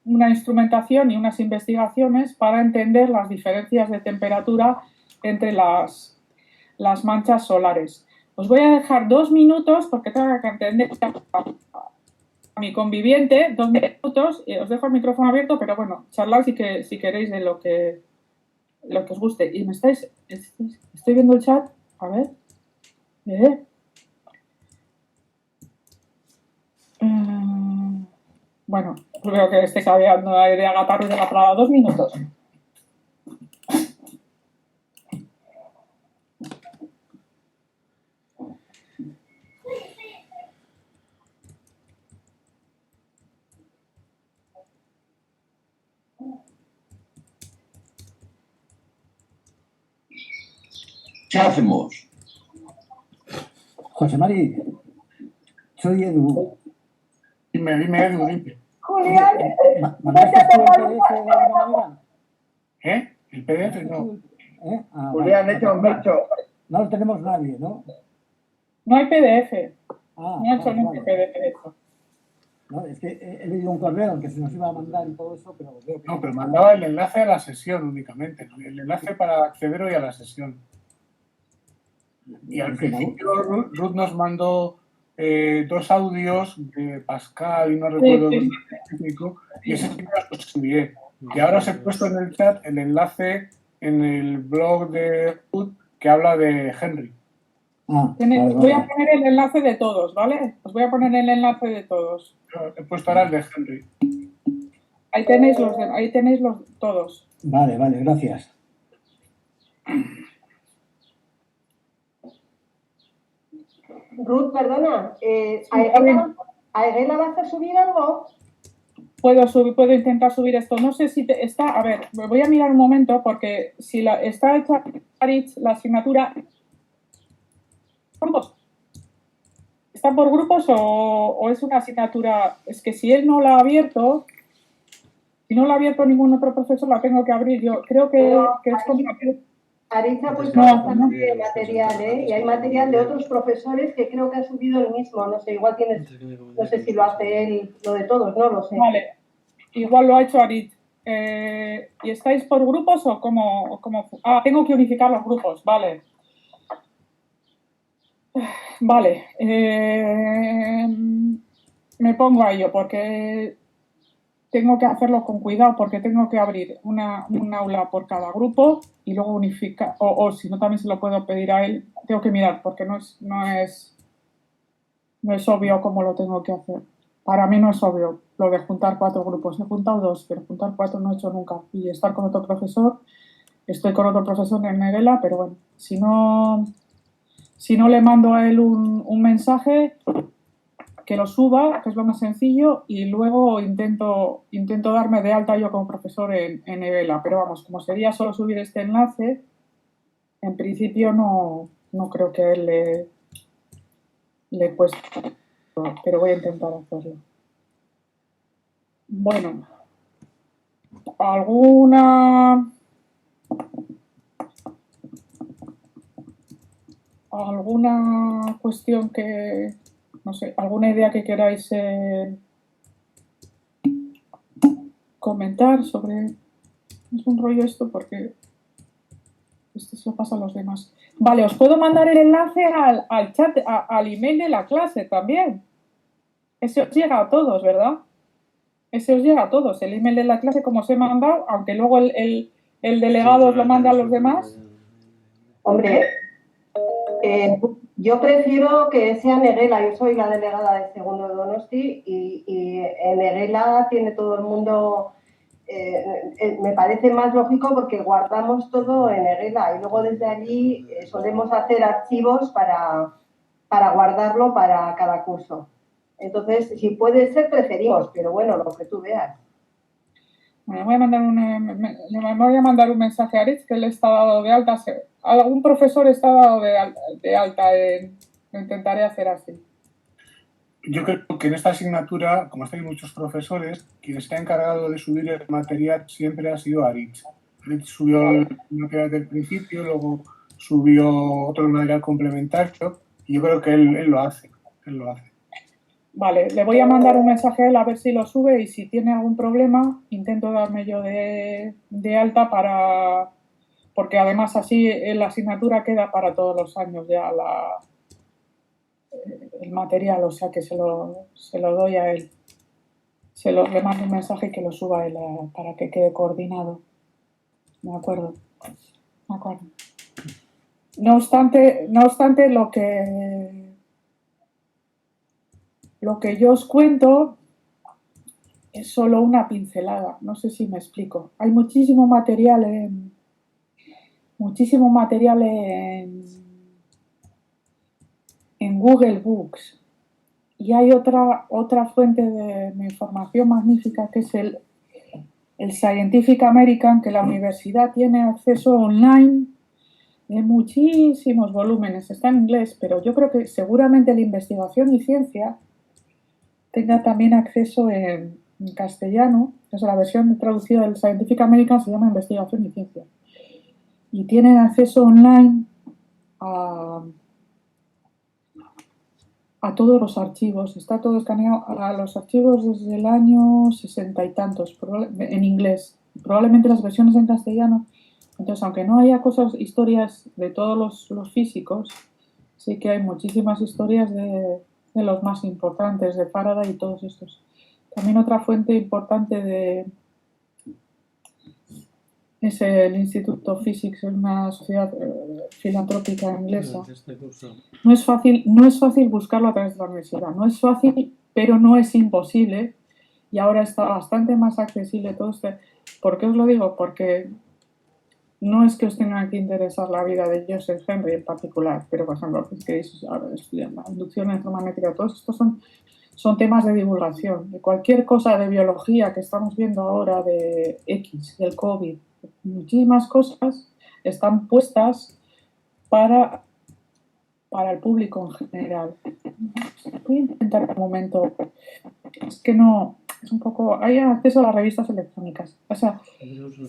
una instrumentación y unas investigaciones para entender las diferencias de temperatura entre las manchas solares. Os voy a dejar 2 minutos porque tengo que atender a mi conviviente, 2 minutos, y os dejo el micrófono abierto, pero bueno, charlad si queréis de lo que os guste. Y estoy viendo el chat, a ver. Bueno, creo que esté cambiando de Agatha Ruiz de la Prada. 2 minutos. ¿Qué hacemos? José Mari, soy Edu. Dime, Edu, dime. Julián, ¿mandaste tú el PDF de alguna manera? ¿Eh? El PDF no. Julián, vale. Hecho. No lo tenemos nadie, ¿no? No hay PDF. No hay hecho ningún PDF de esto. No, es que he leído un correo en que se nos iba a mandar y todo eso, pero veo que... No, pero mandaba el enlace a la sesión únicamente, ¿no? El enlace para acceder hoy a la sesión. Y al principio Ruth nos mandó 2 audios de Pascal y no recuerdo el técnico, y ese tipo los envié. Y ahora os he puesto en el chat el enlace en el blog de Ruth que habla de Henry. Voy a poner el enlace de todos, ¿vale? Os voy a poner el enlace de todos. He puesto ahora el de Henry. Ahí tenéis todos. Vale, gracias. Ruth, perdona, ¿a Elena vas a subir algo? Puedo intentar subir esto. No sé si está... A ver, me voy a mirar un momento porque si está hecha la asignatura... ¿Grupos? ¿Está por grupos o es una asignatura? Es que si él no la ha abierto, si no la ha abierto ningún otro profesor, la tengo que abrir yo. Creo que es como... Aritza ha puesto bastante material, ¿eh? Y hay material de otros profesores que creo que ha subido el mismo. No sé, igual tienes... No sé si lo hace él, lo de todos, no lo sé. Vale, igual lo ha hecho Arit. ¿Y estáis por grupos o cómo? Ah, tengo que unificar los grupos, vale. Vale. Me pongo a ello porque tengo que hacerlo con cuidado porque tengo que abrir un aula por cada grupo y luego unificar, o si no también se lo puedo pedir a él, tengo que mirar porque no es obvio cómo lo tengo que hacer. Para mí no es obvio lo de juntar 4 grupos. He juntado 2, pero juntar 4 no he hecho nunca. Y estar con otro profesor, estoy con otro profesor en Neguela, pero bueno, si no le mando a él un mensaje, que lo suba, que es lo más sencillo, y luego intento darme de alta yo como profesor en Neguela. Pero vamos, como sería solo subir este enlace, en principio no creo que a él le cueste, pero voy a intentar hacerlo. Bueno, ¿alguna cuestión que, no sé, alguna idea que queráis comentar sobre? Es un rollo esto porque esto se lo pasa a los demás. Vale, os puedo mandar el enlace al chat, al email de la clase también. Ese os llega a todos, ¿verdad? Ese os llega a todos. El email de la clase, como os he mandado, aunque luego el delegado os lo manda a los demás. Hombre, yo prefiero que sea Neguela. Yo soy la delegada de segundo de Donosti y en Neguela tiene todo el mundo... me parece más lógico porque guardamos todo en Neguela y luego desde allí solemos hacer archivos para guardarlo para cada curso. Entonces, si puede ser, preferimos, pero bueno, lo que tú veas. Bueno, voy a mandar un mensaje a Aritz que él está dado de alta. Algún profesor está dado de alta. Lo intentaré hacer así. Yo creo que en esta asignatura, como estáis muchos profesores, quien se ha encargado de subir el material siempre ha sido Aritz. Aritz subió el material del principio, luego subió otro material complementario y yo creo que él lo hace. Vale, le voy a mandar un mensaje a él a ver si lo sube y si tiene algún problema intento darme yo de alta porque además así la asignatura queda para todos los años ya el material, o sea que se lo doy a él. Le mando un mensaje y que lo suba a él para que quede coordinado. De acuerdo. No obstante lo que yo os cuento es solo una pincelada, no sé si me explico. Hay muchísimo material en Google Books y hay otra fuente de información magnífica que es el Scientific American, que la universidad tiene acceso online de muchísimos volúmenes. Está en inglés, pero yo creo que seguramente la investigación y ciencia tenga también acceso en castellano. Es la versión traducida del Scientific American, se llama Investigación y Ciencia. Y tienen acceso online a todos los archivos. Está todo escaneado a los archivos desde el año 60 y tantos, en inglés. Probablemente las versiones en castellano. Entonces, aunque no haya historias de todos los físicos, sí que hay muchísimas historias de los más importantes, de Faraday y todos estos. También otra fuente importante es el Instituto Physics, es una sociedad filantrópica inglesa. No es fácil buscarlo a través de la universidad, no es fácil, pero no es imposible y ahora está bastante más accesible todo esto. ¿Por qué os lo digo? Porque no es que os tenga que interesar la vida de Joseph Henry en particular, pero por ejemplo, si queréis estudiar la inducción electromagnética, todos estos son temas de divulgación. De cualquier cosa de biología que estamos viendo ahora, de X, del COVID, muchísimas cosas están puestas para el público en general. Voy a intentar un momento. Es que no, es un poco... Hay acceso a las revistas electrónicas. O sea,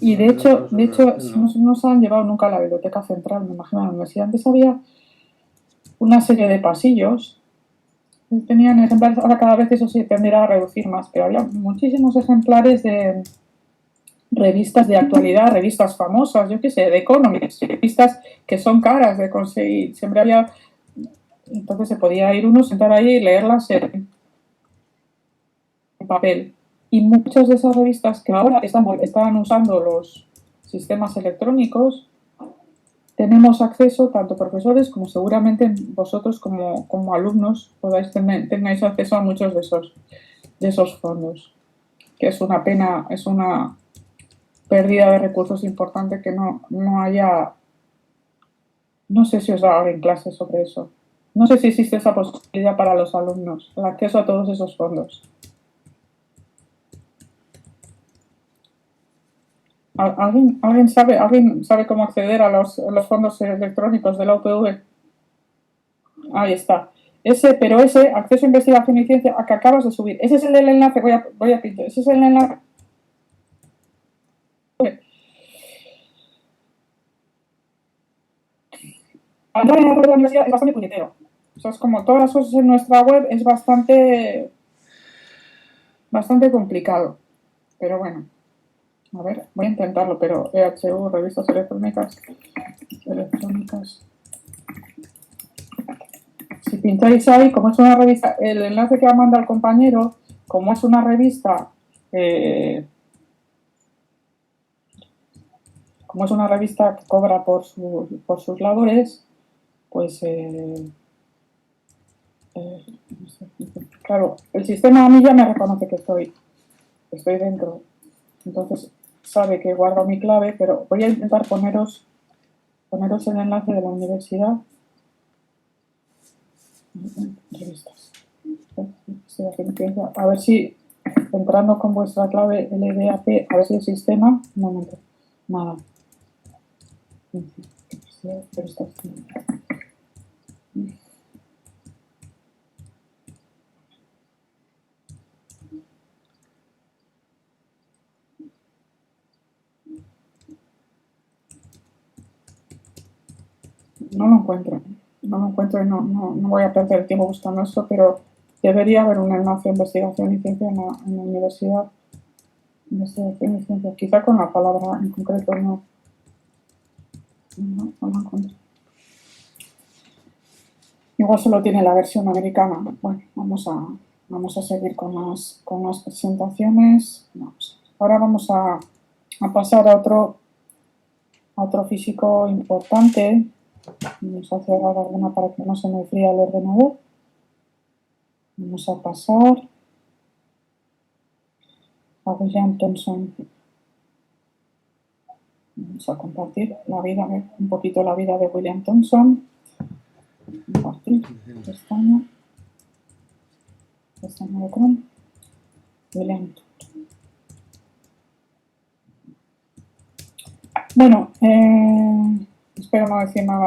y de hecho no se han llevado nunca a la biblioteca central, me imagino, a la universidad. Antes había una serie de pasillos. Tenían ejemplares, ahora cada vez eso se tenderá a reducir más, pero había muchísimos ejemplares de revistas de actualidad, revistas famosas, yo qué sé, de Economist, revistas que son caras de conseguir. Siempre había Entonces se podía ir uno, sentar ahí y leerlas en papel. Y muchas de esas revistas que ahora están usando los sistemas electrónicos, tenemos acceso, tanto profesores como seguramente vosotros como alumnos tengáis acceso a muchos de esos fondos, que es una pena, es una pérdida de recursos importante que no haya, no sé si os da en clase sobre eso, no sé si existe esa posibilidad para los alumnos, el acceso a todos esos fondos. ¿Alguien sabe cómo acceder a los fondos electrónicos de la UPV? Ahí está. Pero ese, acceso a investigación y ciencia, que acabas de subir, ese es el enlace, voy a pintar, ese es el enlace. Entrar en la red de la universidad es bastante puñetero. O sea, es como todas las cosas en nuestra web, es bastante complicado. Pero bueno. A ver, voy a intentarlo, pero EHU, revistas electrónicas. Si pincháis ahí, como es una revista, el enlace que ha mandado el compañero, como es una revista, que cobra por sus labores, pues claro, el sistema a mí ya me reconoce que estoy dentro. Entonces sabe que guardo mi clave, pero voy a intentar poneros el enlace de la universidad. Revistas. A ver si, entrando con vuestra clave LDAP, a ver si el sistema... Un momento. Nada. No lo encuentro y no voy a perder el tiempo buscando esto, pero debería haber un enlace de investigación y ciencia en la universidad. Investigación y ciencia, quizá con la palabra en concreto no la encuentro. Igual solo tiene la versión americana. Bueno, vamos a seguir con las presentaciones. Ahora vamos a pasar a otro físico importante. Vamos a cerrar alguna para que no se me fría el ordenador. Vamos a pasar a William Thomson. Vamos a compartir un poquito la vida de William Thomson. Compartir, pestaña de Chrome. William Thomson. Bueno, espero no decir nada.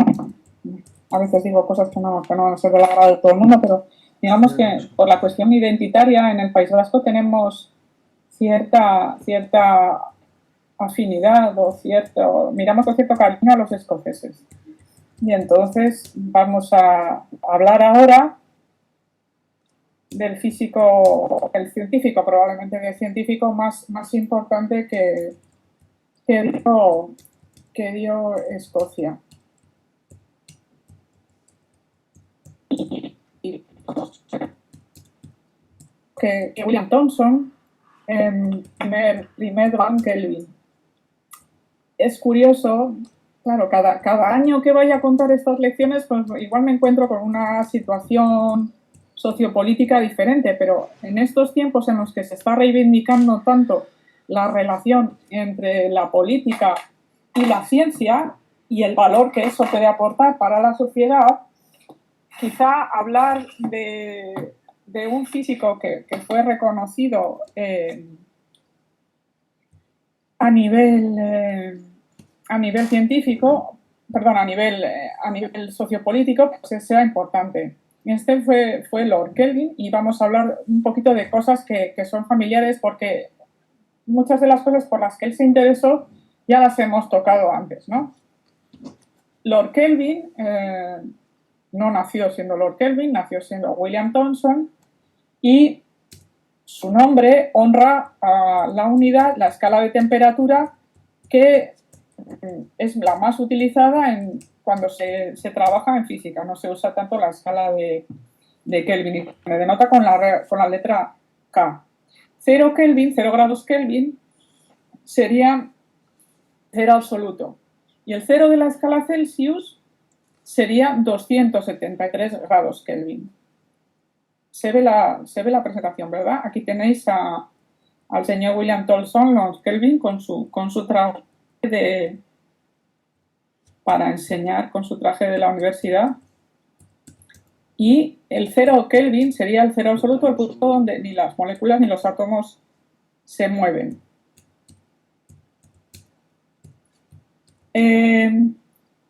A veces digo cosas que no van a ser del agrado de todo el mundo, pero digamos que por la cuestión identitaria en el País Vasco tenemos cierta afinidad miramos con cierto cariño a los escoceses. Y entonces vamos a hablar ahora del físico, el científico, probablemente del científico más importante que dio Escocia. Que William Thomson, primer Van Kelvin. Es curioso, claro, cada año que vaya a contar estas lecciones, pues igual me encuentro con una situación sociopolítica diferente, pero en estos tiempos en los que se está reivindicando tanto la relación entre la política y la ciencia y el valor que eso puede aportar para la sociedad, quizá hablar de un físico que fue reconocido a nivel científico, perdón, a nivel sociopolítico, pues sea importante. Este fue Lord Kelvin y vamos a hablar un poquito de cosas que son familiares porque muchas de las cosas por las que él se interesó ya las hemos tocado antes, ¿no? Lord Kelvin no nació siendo Lord Kelvin, nació siendo William Thomson y su nombre honra a la unidad, la escala de temperatura que es la más utilizada cuando se trabaja en física, no se usa tanto la escala de Kelvin. Me denota con la letra K. 0 Kelvin, 0 grados Kelvin, sería 0 absoluto. Y el 0 de la escala Celsius sería 273 grados Kelvin. Se ve la presentación, ¿verdad? Aquí tenéis al señor William Thomson, los Kelvin, con su traje para enseñar, con su traje de la universidad. Y el 0 Kelvin sería el 0 absoluto, el punto donde ni las moléculas ni los átomos se mueven.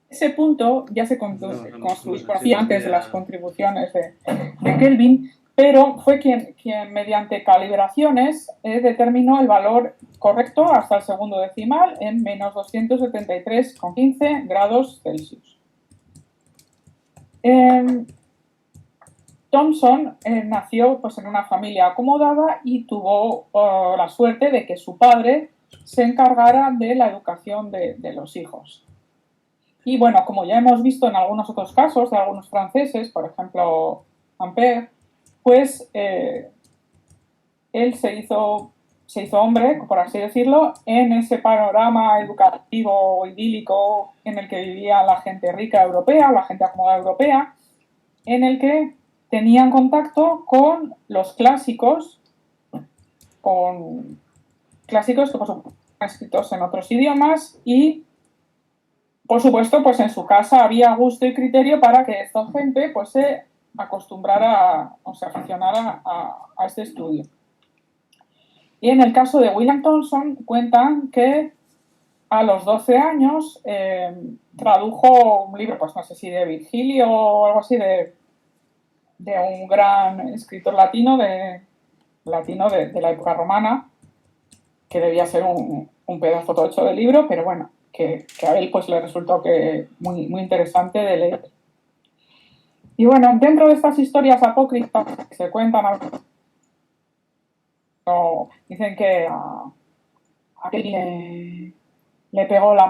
Ese punto ya se conocía antes de las contribuciones de Kelvin, pero fue quien mediante calibraciones determinó el valor correcto hasta el segundo decimal en menos 273,15 grados Celsius. Thomson nació pues, en una familia acomodada y tuvo la suerte de que su padre se encargara de la educación de los hijos. Y bueno, como ya hemos visto en algunos otros casos de algunos franceses, por ejemplo, Ampère, pues él se hizo hombre, por así decirlo, en ese panorama educativo idílico en el que vivía la gente rica europea, la gente acomodada europea, en el que tenían contacto con los clásicos, que por supuesto están escritos en otros idiomas y, por supuesto, pues en su casa había gusto y criterio para que esta gente pues se acostumbrara o se aficionara a este estudio. Y en el caso de William Thomson cuentan que a los 12 años tradujo un libro, pues no sé si de Virgilio o algo así, de un gran escritor latino de la época romana, que debía ser un pedazo todo hecho de libro, pero bueno, que a él pues le resultó que muy, muy interesante de leer. Y bueno, dentro de estas historias apócrifas que se cuentan, dicen que a Newton le pegó la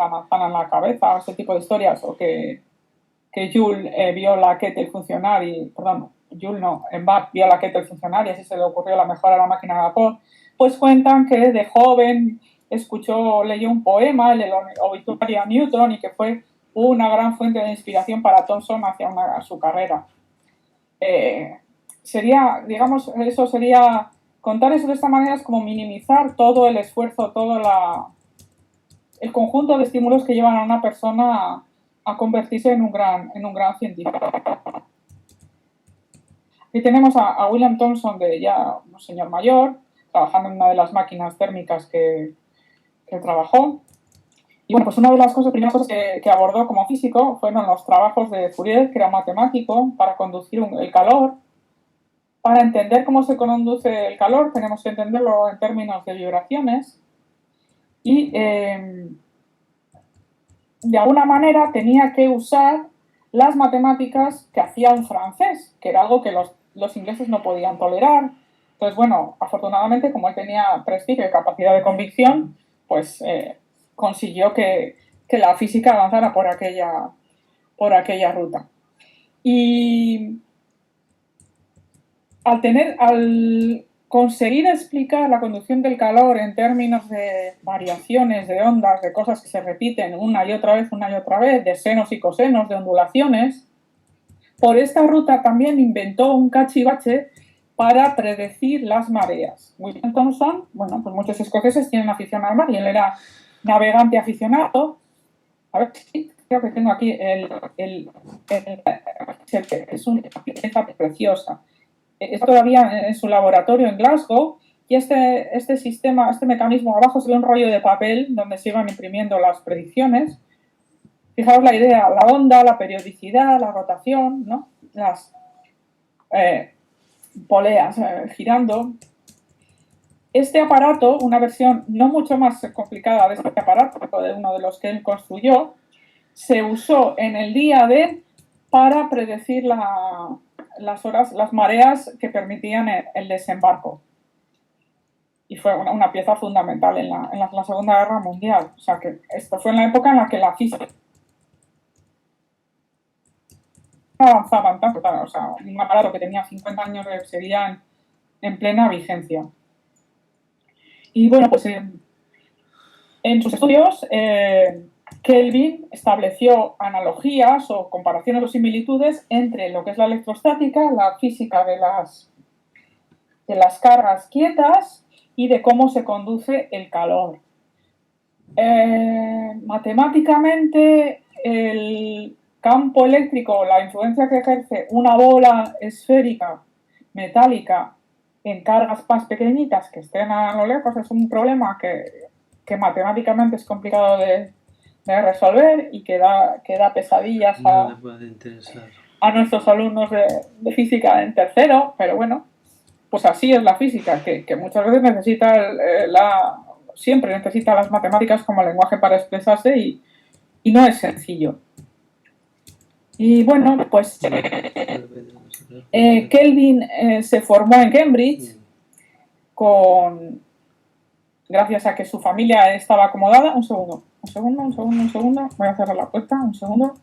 manzana en la cabeza, ese tipo de historias, o que Joule vio la Kettle funcionar Bach vio la Kettle funcionar y así se le ocurrió la mejora de la máquina de vapor, pues cuentan que de joven leyó un poema, el obituario a Newton, y que fue una gran fuente de inspiración para Thomson hacia su carrera. Contar eso de esta manera es como minimizar todo el esfuerzo, todo el conjunto de estímulos que llevan a una persona a convertirse en un gran científico. Aquí tenemos a William Thomson, ya un señor mayor, trabajando en una de las máquinas térmicas que trabajó. Y bueno, pues una de las primeras cosas que abordó como físico fueron los trabajos de Fourier, que era un matemático, para conducir el calor. Para entender cómo se conduce el calor tenemos que entenderlo en términos de vibraciones y de alguna manera tenía que usar las matemáticas que hacía un francés, que era algo que los ingleses no podían tolerar. Entonces, bueno, afortunadamente, como él tenía prestigio y capacidad de convicción, pues consiguió que la física avanzara por aquella ruta. Y al conseguir explicar la conducción del calor en términos de variaciones de ondas, de cosas que se repiten una y otra vez, de senos y cosenos, de ondulaciones, por esta ruta también inventó un cachivache para predecir las mareas. William Thomson, bueno, pues muchos escoceses tienen afición al mar y él era navegante aficionado. A ver, sí, creo que tengo aquí es una pieza preciosa. Está todavía en su laboratorio en Glasgow y este mecanismo abajo se ve un rollo de papel donde se iban imprimiendo las predicciones. Fijaos la idea, la onda, la periodicidad, la rotación, ¿no? Las poleas girando. Este aparato, una versión no mucho más complicada de este aparato, de uno de los que él construyó, se usó en el día D para predecir las mareas que permitían el desembarco. y fue una pieza fundamental en la Segunda Guerra Mundial. O sea, que esto fue en la época en la que la física no avanzaba tanto, o sea, un aparato que tenía 50 años seguía en plena vigencia. Y bueno, pues en sus estudios, Kelvin estableció analogías o comparaciones o similitudes entre lo que es la electrostática, la física de las cargas quietas y de cómo se conduce el calor. Matemáticamente, el campo eléctrico, la influencia que ejerce una bola esférica metálica en cargas más pequeñitas que estén a lo lejos es un problema que matemáticamente es complicado de resolver y que da pesadillas a nuestros alumnos de física en tercero, pero bueno, pues así es la física, que muchas veces necesita siempre necesita las matemáticas como lenguaje para expresarse y no es sencillo. Y bueno, pues Kelvin se formó en Cambridge gracias a que su familia estaba acomodada. Un segundo. Voy a cerrar la puerta, un segundo.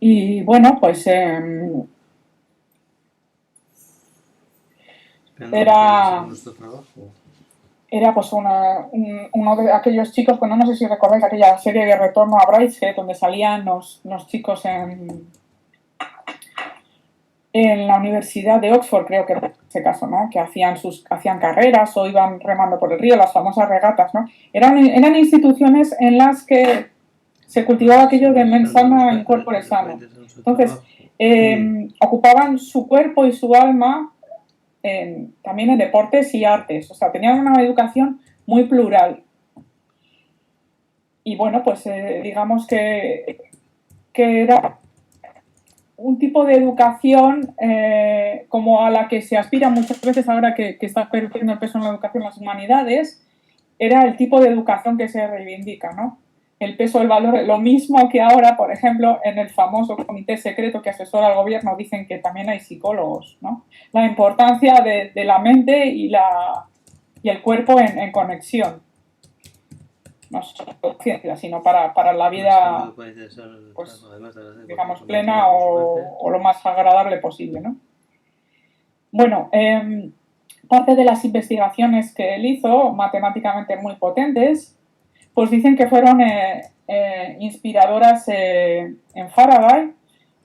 Y bueno, pues era pues uno de aquellos chicos, bueno, no sé si recordáis aquella serie de Retorno a Brideshead, donde salían los chicos en la Universidad de Oxford, creo que en ese caso, ¿no? Que hacían carreras o iban remando por el río, las famosas regatas, ¿no? Eran instituciones en las que se cultivaba aquello de mens sana in corpore sano. Entonces, ocupaban su cuerpo y su alma también en deportes y artes. O sea, tenían una educación muy plural. Y bueno, pues digamos que era un tipo de educación como a la que se aspira muchas veces ahora que está perdiendo el peso en la educación en las humanidades, era el tipo de educación que se reivindica, ¿no? El peso, el valor, lo mismo que ahora, por ejemplo, en el famoso comité secreto que asesora al gobierno dicen que también hay psicólogos, ¿no? La importancia de la mente y el cuerpo en conexión. No solo ciencia, sino para la vida, pues, digamos, plena o lo más agradable posible, ¿no? Bueno, parte de las investigaciones que él hizo, matemáticamente muy potentes, pues dicen que fueron inspiradoras en Faraday,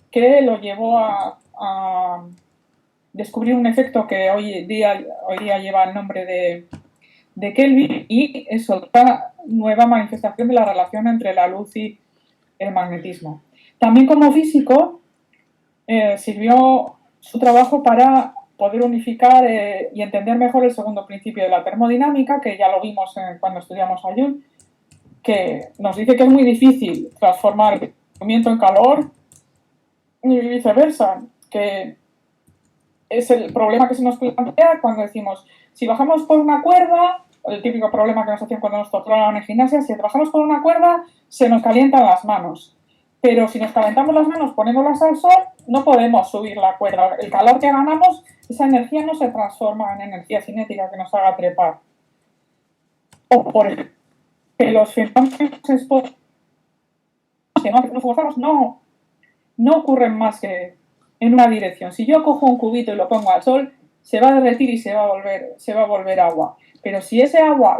que lo llevó a descubrir un efecto que hoy día lleva el nombre de Kelvin, y es otra nueva manifestación de la relación entre la luz y el magnetismo. También como físico sirvió su trabajo para poder unificar y entender mejor el segundo principio de la termodinámica, que ya lo vimos cuando estudiamos a Joule, que nos dice que es muy difícil transformar el movimiento en calor y viceversa, que es el problema que se nos plantea cuando decimos, si bajamos por una cuerda, el típico problema que nos hacían cuando nos torturaban en gimnasia, si bajamos por una cuerda se nos calientan las manos, pero si nos calentamos las manos poniéndolas al sol, no podemos subir la cuerda. El calor que ganamos, esa energía no se transforma en energía cinética que nos haga trepar. O por ejemplo, que los fenómenos no ocurren más que en una dirección. Si yo cojo un cubito y lo pongo al sol, se va a derretir y se va a volver agua. Pero si ese agua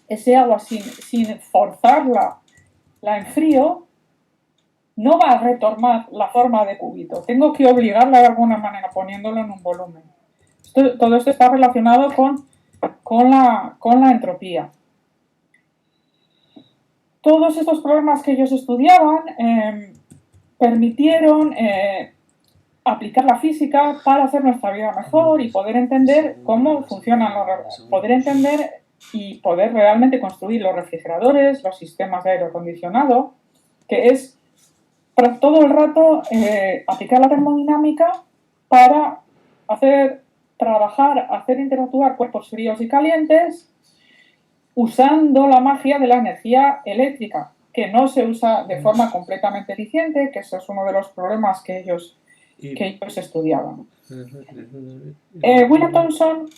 ese agua sin forzarla, la enfrío, no va a retomar la forma de cubito. Tengo que obligarla de alguna manera poniéndolo en un volumen. Todo esto está relacionado con la entropía. Todos estos problemas que ellos estudiaban permitieron aplicar la física para hacer nuestra vida mejor y poder entender cómo funcionan poder entender y poder realmente construir los refrigeradores, los sistemas de aire acondicionado, que es todo el rato aplicar la termodinámica para hacer trabajar, hacer interactuar cuerpos fríos y calientes usando la magia de la energía eléctrica, que no se usa de forma completamente eficiente, que eso es uno de los problemas que ellos estudiaban. William Thomson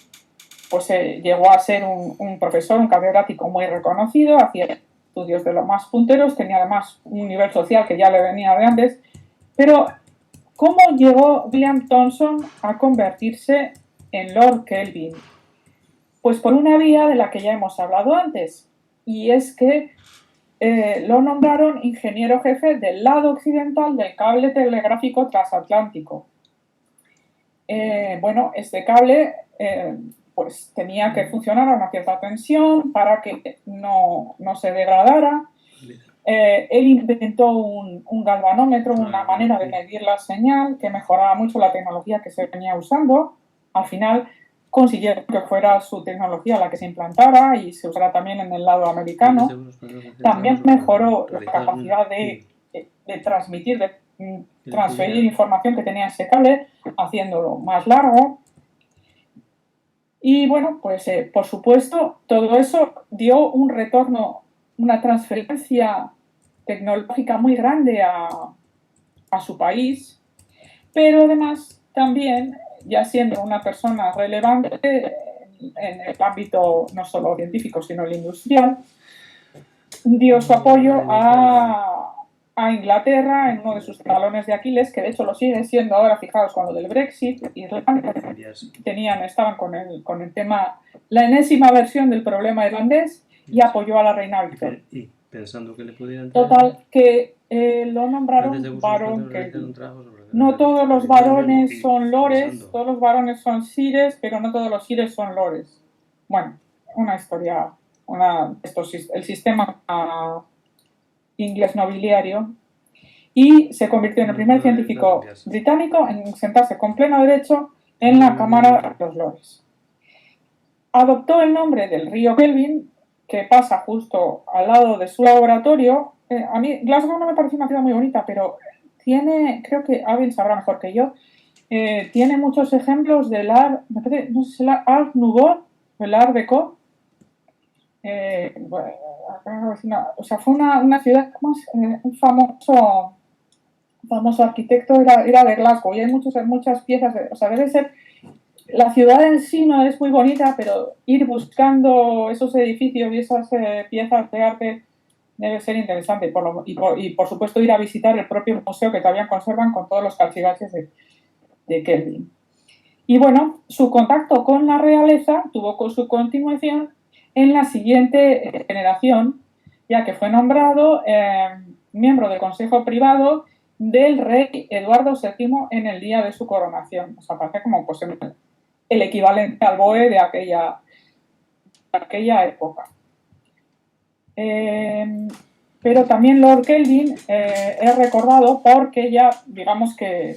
pues, llegó a ser un profesor, un catedrático muy reconocido, hacía estudios de los más punteros, tenía además un nivel social que ya le venía de antes, pero ¿cómo llegó William Thomson a convertirse en Lord Kelvin? Pues por una vía de la que ya hemos hablado antes, y es que lo nombraron ingeniero jefe del lado occidental del cable telegráfico transatlántico. Bueno, este cable pues tenía que funcionar a una cierta tensión para que no se degradara. Él inventó un galvanómetro, una manera de medir la señal que mejoraba mucho la tecnología que se venía usando. Al final consiguieron que fuera su tecnología la que se implantara y se usara también en el lado americano. También mejoró la capacidad de transmitir, de transferir información que tenía ese cable, haciéndolo más largo. Y bueno, pues por supuesto, todo eso dio un retorno, una transferencia tecnológica muy grande a su país, pero además también, ya siendo una persona relevante en el ámbito no solo científico, sino el industrial, dio su apoyo a Inglaterra en uno de sus talones de Aquiles, que de hecho lo sigue siendo ahora, fijaos, con lo del Brexit. Irlanda estaban con el tema, la enésima versión del problema irlandés, y apoyó a la reina Victoria. Y pensando que le pudieran Total, que lo nombraron varón Kelvin. No todos los varones son lores, todos los varones son sires, pero no todos los sires son lores. Bueno, una historia, el sistema inglés nobiliario, y se convirtió en el primer científico británico en sentarse con pleno derecho en la Cámara de los Lores. Adoptó el nombre del río Kelvin, que pasa justo al lado de su laboratorio. A mí Glasgow no me parece una ciudad muy bonita, pero tiene, creo que alguien sabrá mejor que yo, tiene muchos ejemplos del Art, no sé si el Art Nouveau o el Art Deco. Bueno, fue una ciudad, un famoso arquitecto era de Glasgow, y hay muchas piezas, debe ser, la ciudad en sí no es muy bonita, pero ir buscando esos edificios y esas piezas de arte debe ser interesante, y por supuesto ir a visitar el propio museo que todavía conservan con todos los cachivaches de Kelvin. Y bueno, su contacto con la realeza tuvo con su continuación en la siguiente generación, ya que fue nombrado miembro del Consejo Privado del rey Eduardo VII en el día de su coronación. O sea, parece como pues, el equivalente al BOE de aquella época. Pero también Lord Kelvin es recordado porque ya, digamos que,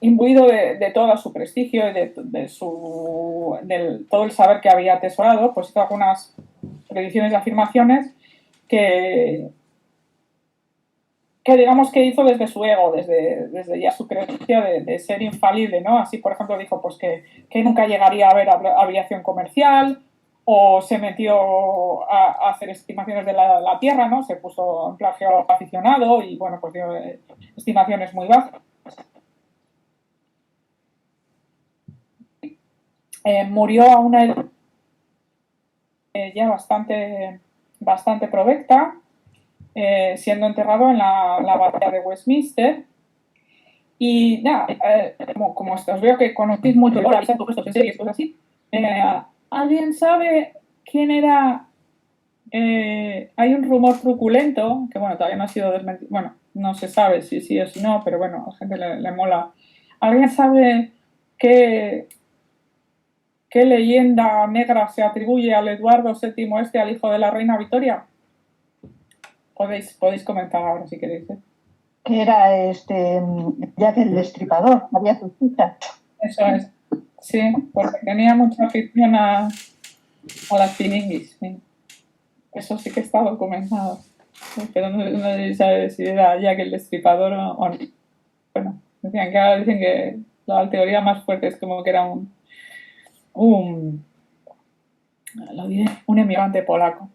imbuido de todo su prestigio y de todo el saber que había atesorado, pues hizo algunas predicciones y afirmaciones que digamos que hizo desde su ego, desde ya su creencia de ser infalible, ¿no? Así, por ejemplo, dijo pues que nunca llegaría a haber aviación comercial, o se metió a hacer estimaciones de la Tierra, ¿no? Se puso en plan geoaficionado y, bueno, pues dio estimaciones muy bajas. Murió a una edad ya bastante provecta, siendo enterrado en la abadía de Westminster. Y nada, como os veo que conocéis mucho, habéis puesto en series, cosas así. ¿Alguien sabe quién era? Hay un rumor truculento, que bueno, todavía no ha sido desmentido, bueno, no se sabe si sí o si no, pero bueno, a la gente le mola. ¿Alguien sabe qué leyenda negra se atribuye al Eduardo VII al hijo de la reina Victoria? Podéis comentar ahora si queréis. Que era Jack el Destripador, María Zuzuta. Eso es. Sí, porque tenía mucha afición a las piringuis. Sí. Eso sí que está documentado. Pero no se sabe si era Jack el Destripador o no. Bueno, dicen que La teoría más fuerte es como que era lo diré, un emigrante polaco.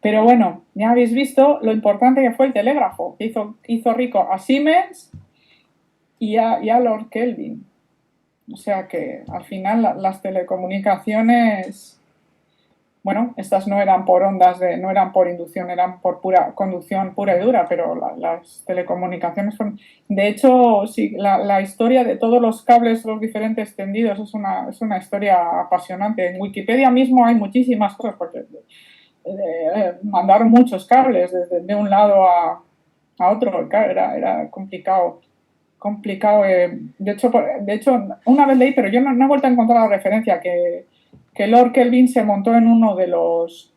Pero bueno, ya habéis visto lo importante que fue el telégrafo, que hizo rico a Siemens y a Lord Kelvin. O sea que al final las telecomunicaciones, bueno, estas no eran por ondas, no eran por inducción, eran por pura conducción pura y dura, pero las telecomunicaciones fueron... De hecho, sí, la historia de todos los cables, los diferentes tendidos, es una historia apasionante. En Wikipedia mismo hay muchísimas cosas, porque mandaron muchos cables de un lado a otro, era complicado. De hecho, una vez leí, pero yo no he vuelto a encontrar la referencia, que Lord Kelvin se montó en uno de los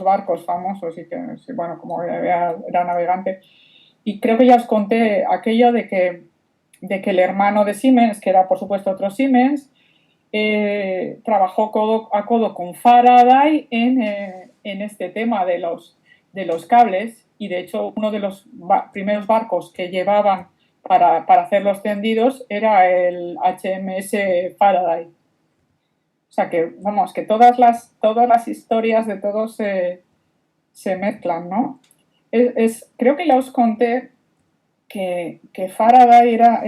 barcos famosos y que, bueno, como era navegante. Y creo que ya os conté aquello de que el hermano de Siemens, que era por supuesto otro Siemens, trabajó codo a codo con Faraday en este tema de los cables, y de hecho uno de los primeros barcos que llevaban para hacer los tendidos era el HMS Faraday. O sea que, vamos, que todas las historias de todos se mezclan, ¿no? Creo que ya os conté que Faraday era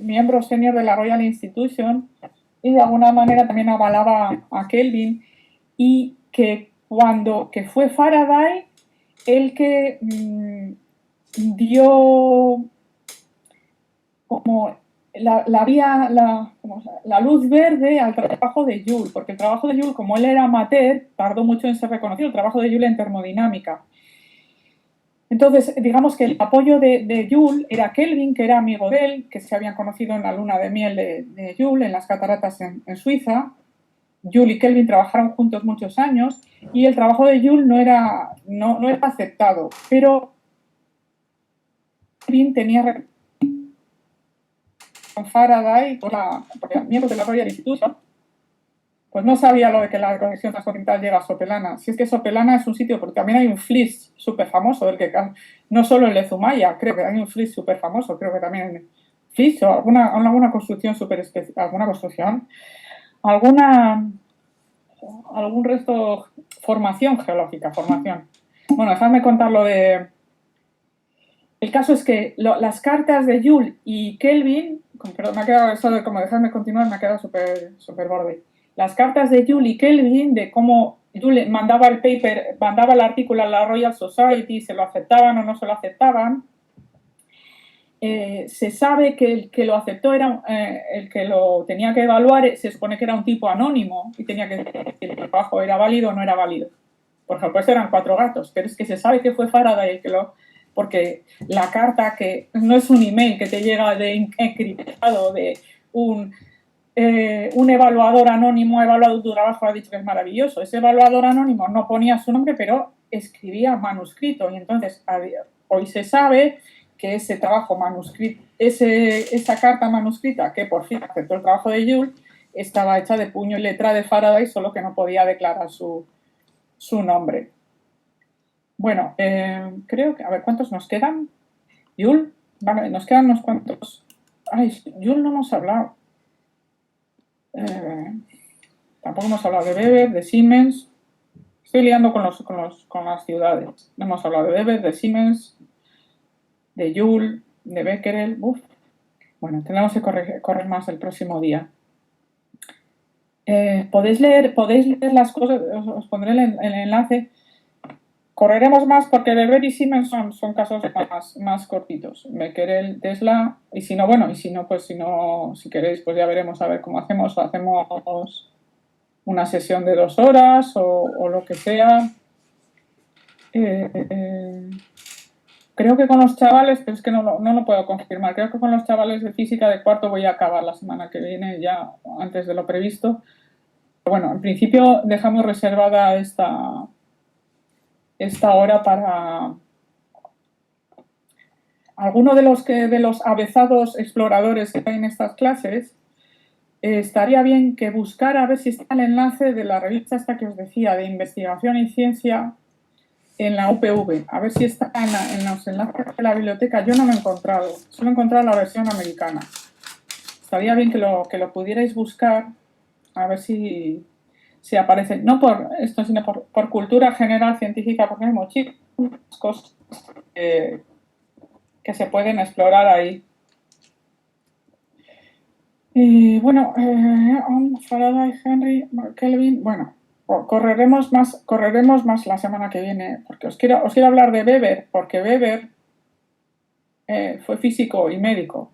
miembro senior de la Royal Institution y de alguna manera también avalaba a Kelvin, y que que fue Faraday el que dio como la luz verde al trabajo de Joule, porque el trabajo de Joule, como él era amateur, tardó mucho en ser reconocido, el trabajo de Joule en termodinámica. Entonces, digamos que el apoyo de Joule era Kelvin, que era amigo de él, que se habían conocido en la luna de miel de Joule, en las cataratas en Suiza. Joule y Kelvin trabajaron juntos muchos años, y el trabajo de Joule no era aceptado, pero Kelvin tenía con Faraday, porque miembros de la Royal Institution, pues no sabía lo de que la conexión transcontinental llega a Sopelana. Si es que Sopelana es un sitio, porque también hay un flis súper famoso, del que no solo el de Zumaya, creo que hay un flis súper famoso, creo que también en flis o alguna construcción súper especial, algún resto, formación geológica. Bueno, dejadme contar lo de... El caso es que las cartas de Joule y Kelvin, perdón, me ha quedado eso de como dejarme continuar, me ha quedado súper borde. Las cartas de Joule y Kelvin, de cómo Joule mandaba el artículo a la Royal Society, se lo aceptaban o no se lo aceptaban. Se sabe que el que lo aceptó era el que lo tenía que evaluar, se supone que era un tipo anónimo y tenía que decir si el trabajo era válido o no era válido. Por ejemplo, eran 4 gatos, pero es que se sabe que fue Faraday el que porque la carta, que no es un email que te llega encriptado de un evaluador anónimo, ha evaluado tu trabajo, ha dicho que es maravilloso. Ese evaluador anónimo no ponía su nombre, pero escribía manuscrito, y entonces hoy se sabe que ese trabajo manuscrito, esa carta manuscrita, que por fin aceptó el trabajo de Joule, estaba hecha de puño y letra de Faraday, solo que no podía declarar su nombre. Bueno, creo que... A ver, ¿cuántos nos quedan? Joule, vale, nos quedan unos cuantos. Ay, Joule no hemos hablado. Tampoco hemos hablado de Weber, de Siemens. Estoy liando con las ciudades. No hemos hablado de Weber, de Siemens, de Joule, de Becquerel. Bueno, tenemos que correr más el próximo día. Podéis leer las cosas, os pondré el enlace. Correremos más porque Weber y Siemens son casos más cortitos. Becquerel, Tesla, y si no, si queréis, pues ya veremos a ver cómo hacemos. Hacemos una sesión de 2 horas o lo que sea. Creo que con los chavales, pero es que no lo puedo confirmar, creo que con los chavales de física de cuarto voy a acabar la semana que viene, ya antes de lo previsto. Pero bueno, en principio dejamos reservada esta hora para alguno de los avezados exploradores que hay en estas clases. Estaría bien que buscara a ver si está el enlace de la revista esta que os decía, de investigación y ciencia, en la UPV, a ver si está en los enlaces de la biblioteca. Yo no lo he encontrado, solo he encontrado la versión americana. estaría bien que lo pudierais buscar, a ver si aparece, no por esto, sino por cultura general científica, porque hay muchísimas cosas que se pueden explorar ahí. Y bueno, Faraday, Henry, Kelvin, bueno, correremos más la semana que viene, porque os quiero hablar de Weber, porque Weber fue físico y médico.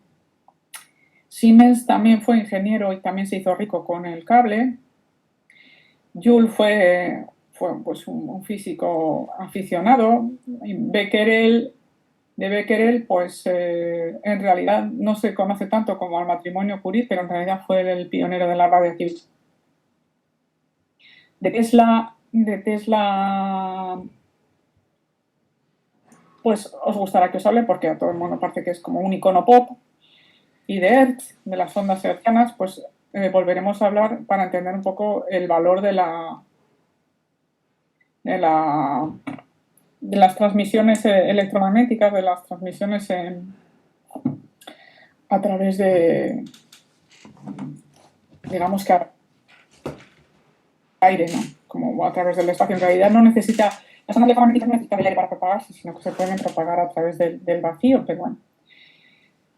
Siemens también fue ingeniero y también se hizo rico con el cable. Joule fue pues, un físico aficionado. Y de Becquerel, pues en realidad no se conoce tanto como al matrimonio Curie, pero en realidad fue el pionero de la radioactividad. De Tesla, pues os gustará que os hable porque a todo el mundo parece que es como un icono pop. Y de Hertz, de las ondas hertzianas, pues volveremos a hablar para entender un poco el valor de las transmisiones electromagnéticas, de las transmisiones a través de, digamos que aire, ¿no? Como a través del espacio. En realidad no necesita, las ondas electromagnéticas no necesitan el aire para propagarse, sino que se pueden propagar a través del vacío, pero bueno.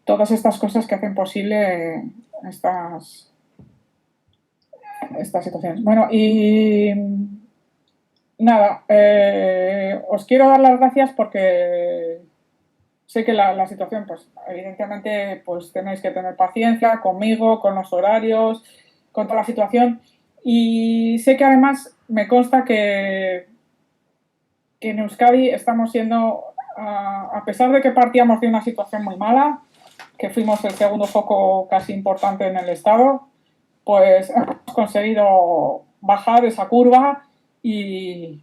Todas estas cosas que hacen posible estas situaciones. Bueno, y nada, os quiero dar las gracias porque sé que la situación, pues evidentemente, pues tenéis que tener paciencia conmigo, con los horarios, con toda la situación. Y sé que además me consta que en Euskadi estamos siendo, a pesar de que partíamos de una situación muy mala, que fuimos el segundo foco casi importante en el Estado, pues hemos conseguido bajar esa curva y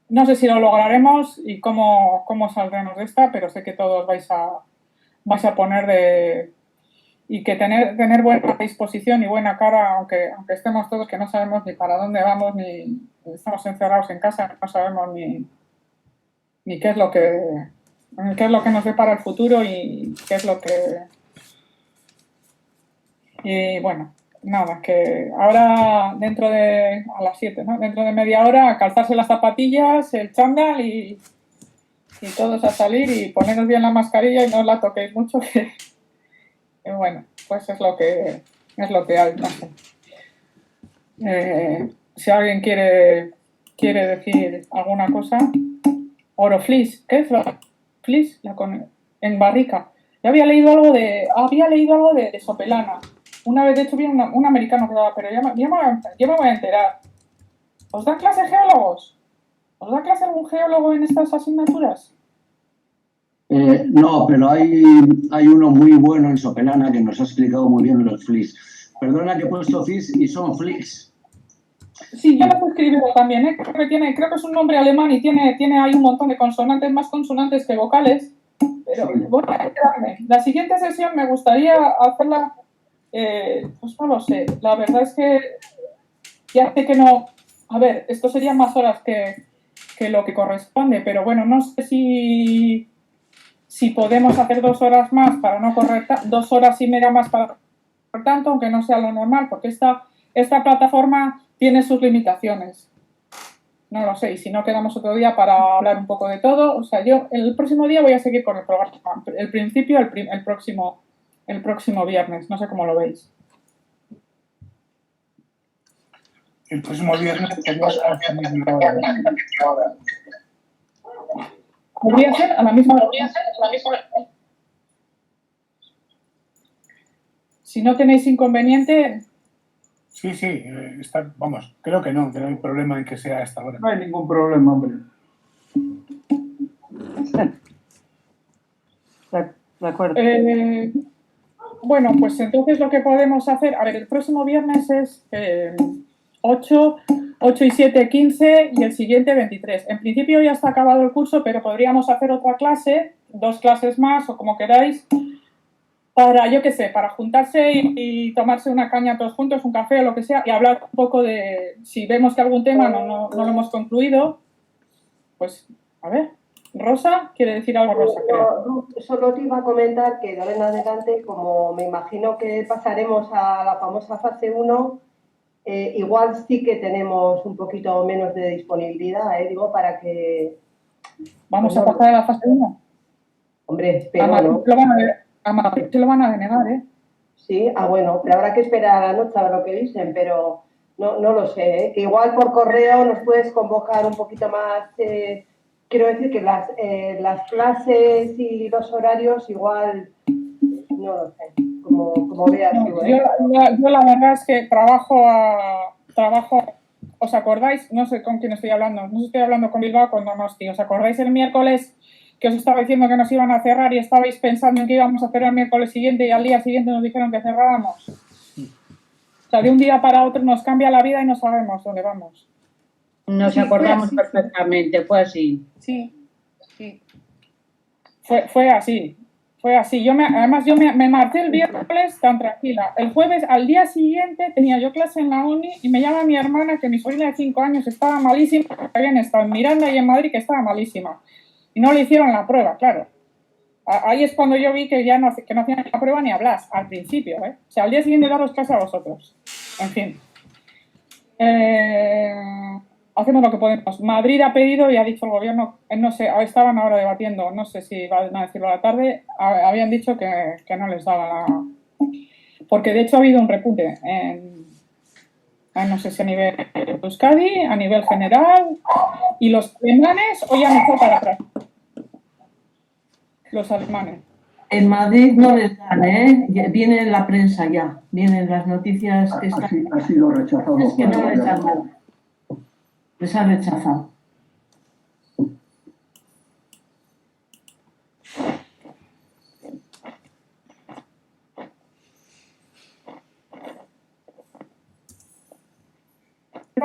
no sé si lo lograremos y cómo saldremos de esta, pero sé que todos vais a poner y que tener buena disposición y buena cara, aunque estemos todos que no sabemos ni para dónde vamos, ni estamos encerrados en casa, no sabemos ni qué es lo que nos depara el futuro y qué es lo que... Y bueno, nada, que ahora a las 7, ¿no? Dentro de media hora, a calzarse las zapatillas, el chándal y todos a salir y poneros bien la mascarilla y no la toquéis mucho, que bueno, pues es lo que hay, no sé. Si alguien quiere decir alguna cosa... Oroflis, ¿qué es Oroflis? En barrica. Yo había leído algo de Sopelana. Una vez, de hecho, vi un americano que daba, pero ya me voy a enterar. ¿Os dan clase geólogos? ¿Os da clase algún geólogo en estas asignaturas? No, pero hay uno muy bueno en Sopelana que nos ha explicado muy bien los flis. Perdona que he puesto flis y son flis. Sí, yo lo puedo escribir también, ¿eh? Creo que es un nombre alemán y tiene ahí un montón de consonantes, más consonantes que vocales. Pero sí. Voy a enterarme. La siguiente sesión me gustaría hacerla, pues no lo sé. La verdad es que ya sé que no... A ver, esto serían más horas que lo que corresponde, pero bueno, no sé si podemos hacer 2 horas más para no correr 2 horas y media más para correr tanto, aunque no sea lo normal, porque esta plataforma tiene sus limitaciones. No lo sé, y si no quedamos otro día para hablar un poco de todo. O sea, yo el próximo día voy a seguir con el programa. El principio, el próximo viernes. No sé cómo lo veis. El próximo viernes sería ¿Podría ser a la misma hora? Si no tenéis inconveniente... Sí, vamos, creo que no hay problema en que sea a esta hora. No hay ningún problema, hombre. De acuerdo. Bueno, pues entonces lo que podemos hacer... A ver, el próximo viernes es 8 y 7, 15 y el siguiente 23. En principio ya está acabado el curso, pero podríamos hacer otra clase, 2 clases más o como queráis, para, yo qué sé, para juntarse y tomarse una caña todos juntos, un café o lo que sea, y hablar un poco de, si vemos que algún tema no lo hemos concluido, pues, a ver, ¿Rosa? ¿Quiere decir algo, Rosa? Creo. Solo te iba a comentar que de ahora en adelante, como me imagino que pasaremos a la famosa fase 1, igual sí que tenemos un poquito menos de disponibilidad, digo, para que... ¿Vamos a pasar a la fase 1? Hombre, espero, a Madrid, ¿no? A Madrid se lo van a denegar, ¿eh? Sí, bueno, pero habrá que esperar a la noche a ver lo que dicen, pero no lo sé, que igual por correo nos puedes convocar un poquito más, quiero decir que las clases y los horarios igual, no lo sé, como veas. No, yo la verdad es que trabajo, ¿os acordáis? No sé con quién estoy hablando, no sé si estoy hablando con Bilbao o con Donosti. ¿Os acordáis el miércoles que os estaba diciendo que nos iban a cerrar y estabais pensando en que íbamos a hacer el miércoles siguiente y al día siguiente nos dijeron que cerrábamos? O sea, de un día para otro nos cambia la vida y no sabemos dónde vamos. Nos acordamos perfectamente, fue así. Sí, sí. Fue así. Fue así. Además, yo me marché el miércoles tan tranquila. El jueves, al día siguiente, tenía yo clase en la uni y me llama mi hermana que mi sobrina de 5 años estaba malísima, que habían estado en Miranda y en Madrid, que estaba malísima. Y no le hicieron la prueba, claro. Ahí es cuando yo vi que ya no hacían la prueba ni a Blas, al principio, ¿eh? O sea, al día siguiente daros clase a vosotros. En fin. Hacemos lo que podemos. Madrid ha pedido y ha dicho el gobierno, no sé, estaban ahora debatiendo, no sé si van a decirlo a la tarde, habían dicho que no les daba la... Porque de hecho ha habido un repunte no sé si a nivel de Euskadi, a nivel general, y los alemanes hoy han echado para atrás. Los alemanes. En Madrid no les dan, ¿eh? Viene en la prensa ya, vienen las noticias que están... Ha sido rechazado. Es que no les han dado. Les han rechazado.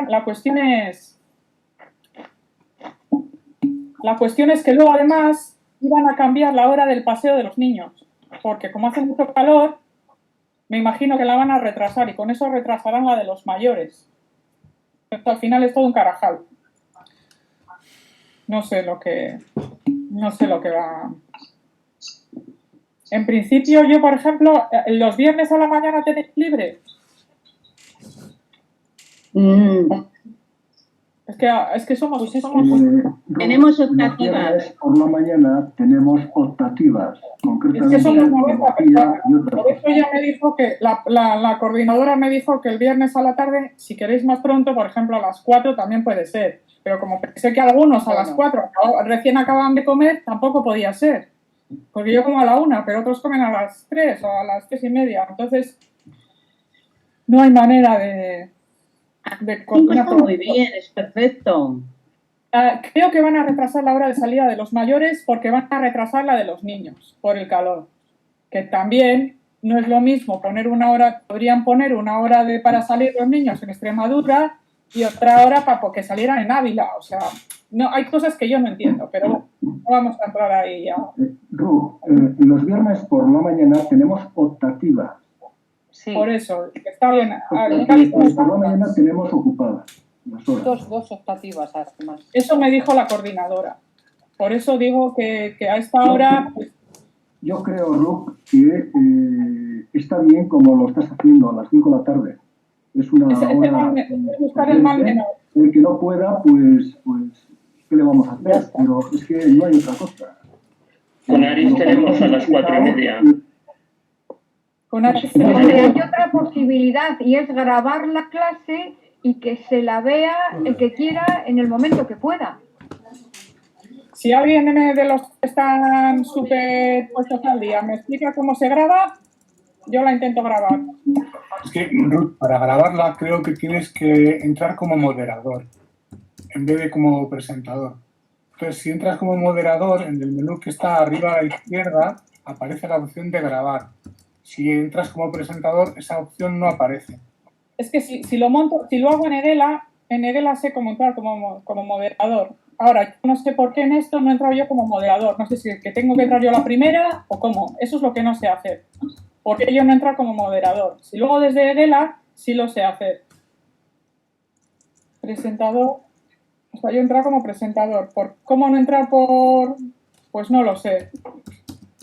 La cuestión es que luego además iban a cambiar la hora del paseo de los niños, porque como hace mucho calor, me imagino que la van a retrasar y con eso retrasarán la de los mayores. Esto al final es todo un carajal. No sé lo que va. En principio, yo, por ejemplo, los viernes a la mañana tenéis libre. Es que somos tenemos optativas. Por la mañana tenemos optativas, concretamente. Es que somos 90 personas. Por eso ella me dijo que la coordinadora me dijo que el viernes a la tarde, si queréis más pronto, por ejemplo a las 4 también puede ser. Pero como sé que algunos a las 4 recién acaban de comer, tampoco podía ser. Porque yo como a la 1, pero otros comen a las 3 o a las 3:30. Entonces, no hay manera de está muy bien, es perfecto. Creo que van a retrasar la hora de salida de los mayores porque van a retrasar la de los niños por el calor. Que también no es lo mismo poner una hora, podrían poner una hora para salir los niños en Extremadura y otra hora para que salieran en Ávila. O sea, no, hay cosas que yo no entiendo, pero no vamos a entrar ahí ya. Los viernes por la mañana tenemos optativas. Sí. Por eso, está bien. Por la mañana tenemos ocupadas las horas. Dos optativas, además. Eso me dijo la coordinadora. Por eso digo que a esta hora... Pues, yo creo, Ruth, que está bien como lo estás haciendo a las 5 de la tarde. Es una hora... buscar el mal menor. El que no pueda, pues, ¿qué le vamos a hacer? Pero es que no hay otra cosa. Con Aris tenemos a las 4:30. Hombre, hay otra posibilidad y es grabar la clase y que se la vea el que quiera en el momento que pueda. Si alguien de los que están súper puestos al día me explica cómo se graba, yo la intento grabar. Es que, Ruth, para grabarla creo que tienes que entrar como moderador en vez de como presentador. Entonces, si entras como moderador, en el menú que está arriba a la izquierda aparece la opción de grabar. Si entras como presentador, esa opción no aparece. Es que si lo hago en Edela sé cómo entrar como moderador. Ahora, yo no sé por qué en esto no he entrado yo como moderador. No sé si es que tengo que entrar yo la primera o cómo. Eso es lo que no sé hacer. Porque yo no entro como moderador. Si luego desde Edela sí lo sé hacer. Presentador. O sea, yo he entrado como presentador. ¿Cómo no he entrado por...? Pues no lo sé.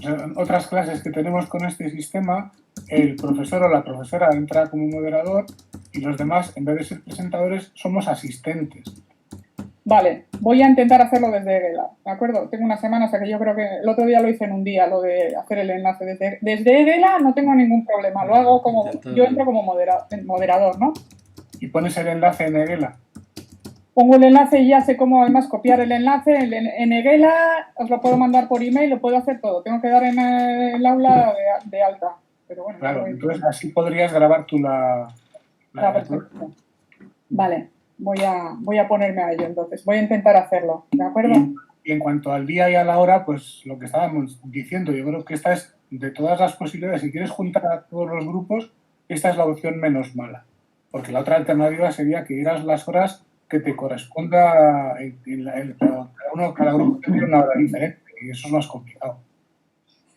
En otras clases que tenemos con este sistema, el profesor o la profesora entra como moderador y los demás, en vez de ser presentadores, somos asistentes. Vale, voy a intentar hacerlo desde Egela, ¿de acuerdo? Tengo una semana, o sea que yo creo que el otro día lo hice en un día, lo de hacer el enlace. Desde Egela no tengo ningún problema, lo hago como... Yo entro como moderador, ¿no? Y pones el enlace en Egela. Pongo el enlace y ya sé cómo además copiar el enlace. En Egela os lo puedo mandar por email, lo puedo hacer todo. Tengo que dar en el aula de alta. Pero bueno, claro, entonces así podrías grabar tú la presentación. Vale. Voy a ponerme a ello, entonces. Voy a intentar hacerlo, ¿de acuerdo? Y en cuanto al día y a la hora, pues lo que estábamos diciendo, yo creo que esta es, de todas las posibilidades, si quieres juntar a todos los grupos, esta es la opción menos mala. Porque la otra alternativa sería que dieras las horas que te corresponda cada grupo tendría una hora diferente, y eso es más complicado.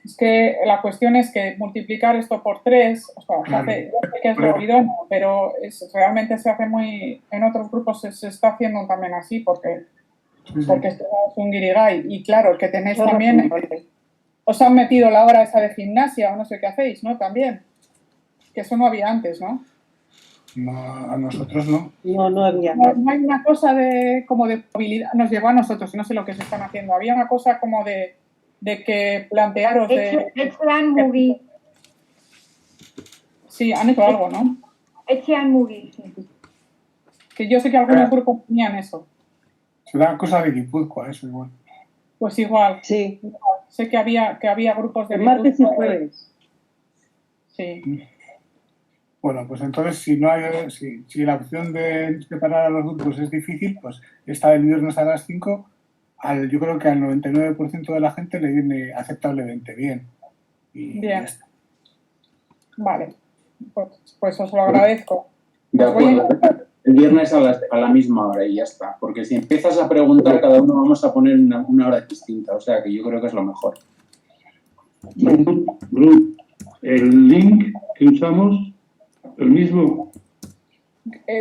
Es que la cuestión es que multiplicar esto por 3, o sea, claro. Yo sé que es lo idóneo, pero realmente se hace muy... En otros grupos se está haciendo también así, porque esto es un guirigay. Y claro, el que tenéis también... Os han metido la hora esa de gimnasia o no sé qué hacéis, ¿no? También. Que eso no había antes, ¿no? No, a nosotros no. No había. No hay una cosa como de movilidad. Nos llegó a nosotros, no sé lo que se están haciendo. Había una cosa como de que plantearos de... Echean Mugi. Sí, han hecho algo, ¿no? Echean Mugi, sí. Que yo sé que algunos grupos tenían eso. Será cosa de Guipúzcoa, eso igual. Pues igual. Sí. Igual. Sé que había grupos de el martes y jueves. Sí. Bueno, pues entonces si la opción de separar a los grupos es difícil, pues esta del viernes a las 5... yo creo que al 99% de la gente le viene aceptablemente bien. Y bien. Vale. Pues os lo agradezco. De acuerdo. El viernes a la misma hora y ya está. Porque si empiezas a preguntar, cada uno vamos a poner una hora distinta. O sea que yo creo que es lo mejor. Ruth, el link que usamos, el mismo.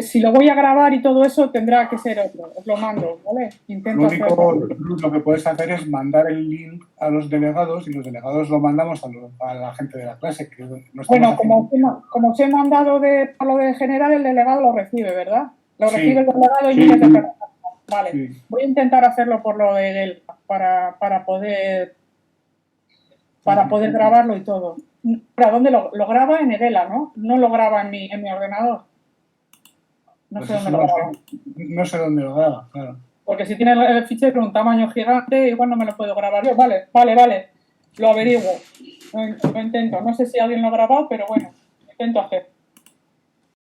Si lo voy a grabar y todo eso, tendrá que ser otro. Os lo mando, ¿vale? Intento lo que puedes hacer es mandar el link a los delegados y los delegados lo mandamos a la gente de la clase. Que bueno, como os he mandado a lo de general, el delegado lo recibe, ¿verdad? Lo recibe el delegado y vale. Sí. Voy a intentar hacerlo por lo de él para poder grabarlo y todo. ¿Para dónde lo graba? En Egela, ¿no? No lo graba en mi ordenador. No pues sé dónde lo graba. No sé dónde lo graba, claro. Porque si tiene el fichero un tamaño gigante, igual no me lo puedo grabar yo. Vale. Lo averiguo. Lo intento. No sé si alguien lo ha grabado, pero bueno, intento hacer.